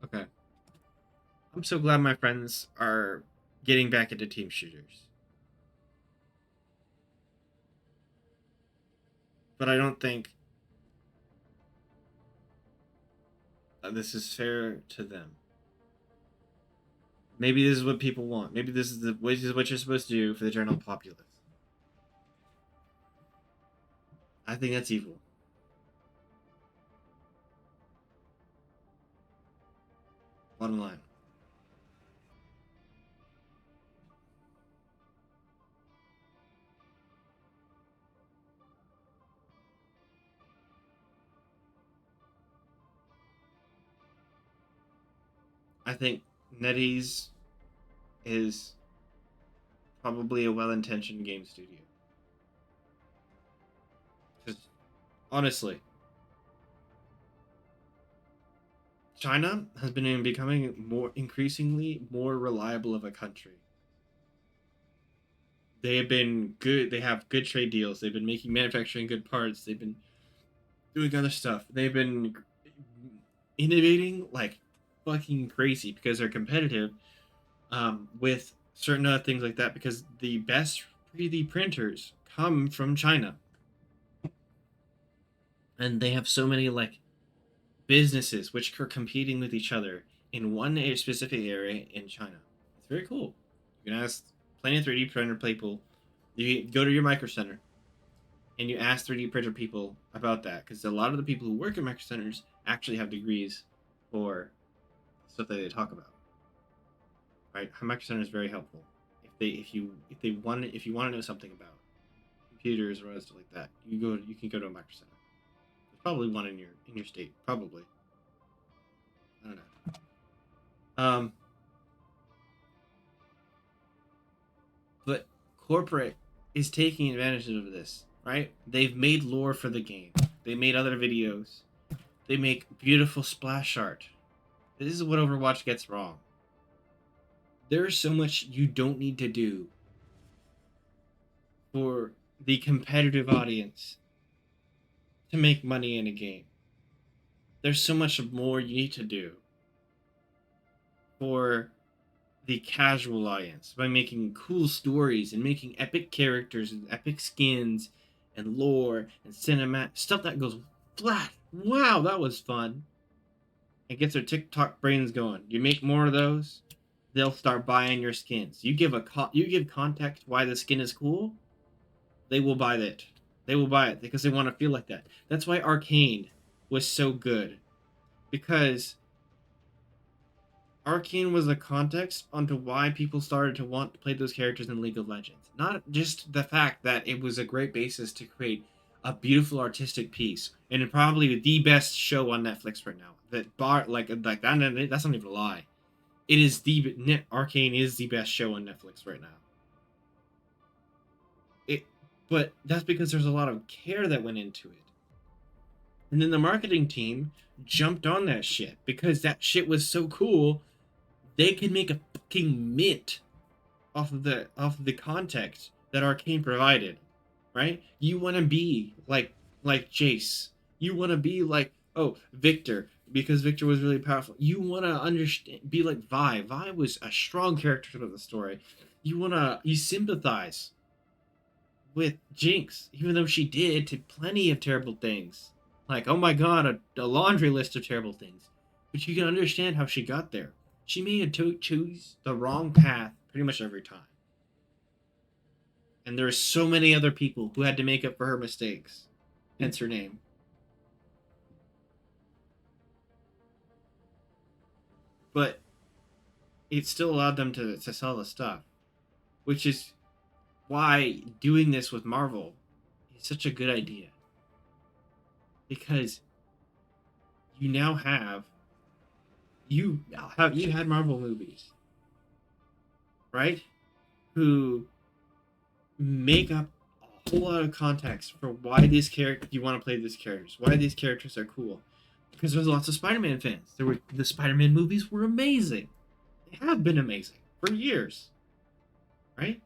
Okay. I'm so glad my friends are getting back into team shooters. But I don't think this is fair to them. Maybe this is what people want. Maybe this is what you're supposed to do for the general populace. I think that's evil. Bottom line. I think NetEase is probably a well-intentioned game studio. Because, honestly, China has been becoming increasingly more reliable of a country. They have been good. They have good trade deals. They've been manufacturing good parts. They've been doing other stuff. They've been innovating like fucking crazy because they're competitive with certain other things like that, because the best 3D printers come from China. And they have so many like businesses which are competing with each other in one specific area in China. It's very cool. You can ask plenty of 3D printer people. You go to your Micro Center and you ask 3D printer people about that, because a lot of the people who work in Micro Centers actually have degrees for stuff that they talk about. Right? Micro Center is very helpful. If you want to know something about computers or stuff like that, you can go to a Micro Center. There's probably one in your state, probably. I don't know. But corporate is taking advantage of this, right? They've made lore for the game. They made other videos. They make beautiful splash art. This is what Overwatch gets wrong. There's so much you don't need to do for the competitive audience to make money in a game. There's so much more you need to do for the casual audience by making cool stories and making epic characters and epic skins and lore and cinema stuff that goes flat. Wow, that was fun. It gets their TikTok brains going. You make more of those, they'll start buying your skins. You give context why the skin is cool, they will buy it. They will buy it because they want to feel like that. That's why Arcane was so good, because Arcane was the context onto why people started to want to play those characters in League of Legends. Not just the fact that it was a great basis to create a beautiful artistic piece, and probably the best show on Netflix right now. That's not even a lie. It is Arcane is the best show on Netflix right now. But that's because there's a lot of care that went into it. And then the marketing team jumped on that shit because that shit was so cool. They could make a fucking mint off of the context that Arcane provided, right? You want to be like Jace. You want to be like Victor, because Victor was really powerful. You want to be like Vi. Vi was a strong character throughout the story. You sympathize with Jinx, even though she did plenty of terrible things. Like, oh my god, a laundry list of terrible things. But you can understand how she got there. She may have choose the wrong path pretty much every time. And there are so many other people who had to make up for her mistakes. Hence her name. But it still allowed them to sell the stuff. Which is why doing this with Marvel is such a good idea. Because you had Marvel movies, right? Who make up a whole lot of context for why you want to play these characters, why these characters are cool. Because there's lots of Spider-Man fans. The Spider-Man movies were amazing. They have been amazing for years, right?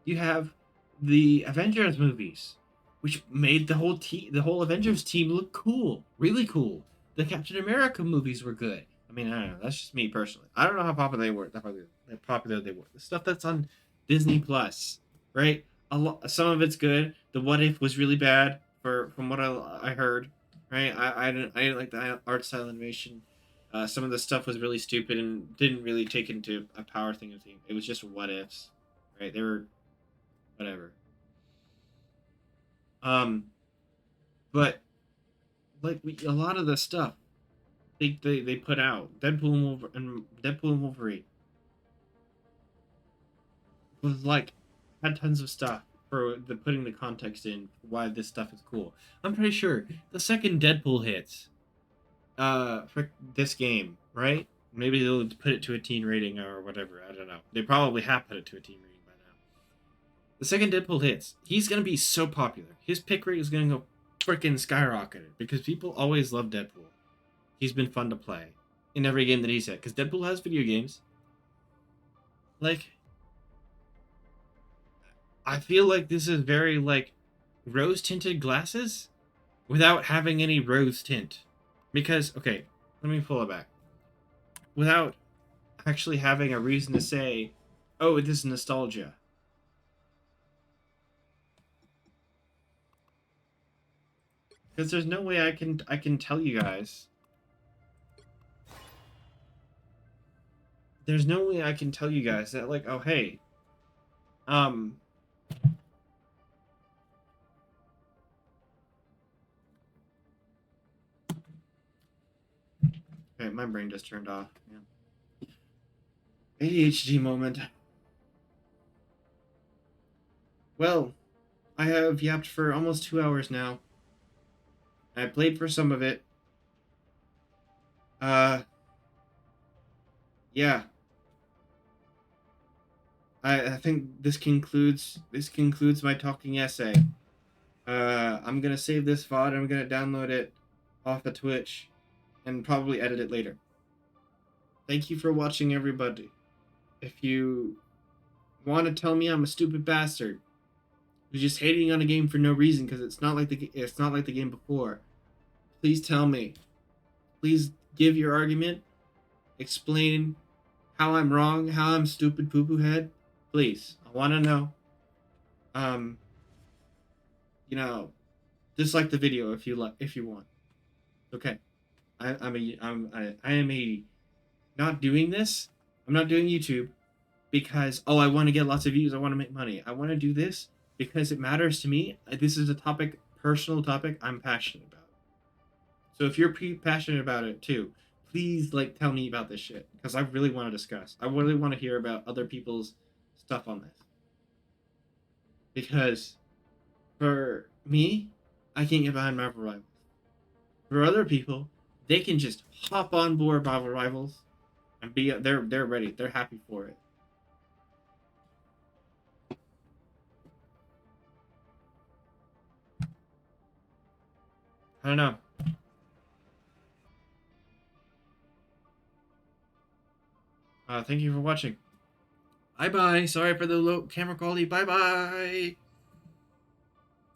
You have the Avengers movies, which made the whole Avengers team look cool, really cool. The Captain America movies were good. I mean, I don't know. That's just me personally. I don't know how popular they were. How popular they were. The stuff that's on Disney Plus, right? Some of it's good. The What If was really bad, from what I heard, right? I didn't like the art style animation. Some of the stuff was really stupid and didn't really take into a power thing. It was just what ifs, right? They were whatever. But like a lot of the stuff they put out, Deadpool and Wolverine was like had tons of stuff for putting the context in why this stuff is cool. I'm pretty sure the second Deadpool hits for this game, right? Maybe they'll put it to a teen rating or whatever. I don't know. They probably have put it to a teen rating by now. The second Deadpool hits, he's gonna be so popular. His pick rate is gonna go freaking skyrocketed because people always love Deadpool. He's been fun to play in every game that he's had because Deadpool has video games. Like, I feel like this is very like rose tinted glasses without having any rose tint. Because, okay, let me pull it back. Without actually having a reason to say, oh, this is nostalgia. Because there's no way I can tell you guys. There's no way I can tell you guys that, like, oh, hey, okay, my brain just turned off. Yeah. ADHD moment. Well, I have yapped for almost 2 hours now. I played for some of it. Yeah. I think this concludes my talking essay. I'm gonna save this VOD. I'm gonna download it off of Twitch and probably edit it later. Thank you for watching, everybody. If you want to tell me I'm a stupid bastard who's just hating on a game for no reason because it's not like the game before, please tell me. Please give your argument. Explain how I'm wrong, how I'm stupid poo-poo head. Please, I want to know. You know, dislike the video if you want. Okay, I am not doing this. I'm not doing YouTube because I want to get lots of views. I want to make money. I want to do this because it matters to me. This is a personal topic I'm passionate about. So if you're passionate about it too, please tell me about this shit because I really want to discuss. I really want to hear about other people's stuff on this. Because for me, I can't get behind Marvel Rivals. For other people, they can just hop on board Marvel Rivals and they're ready. They're happy for it. I don't know. Thank you for watching. Bye bye. Sorry for the low camera quality. Bye bye.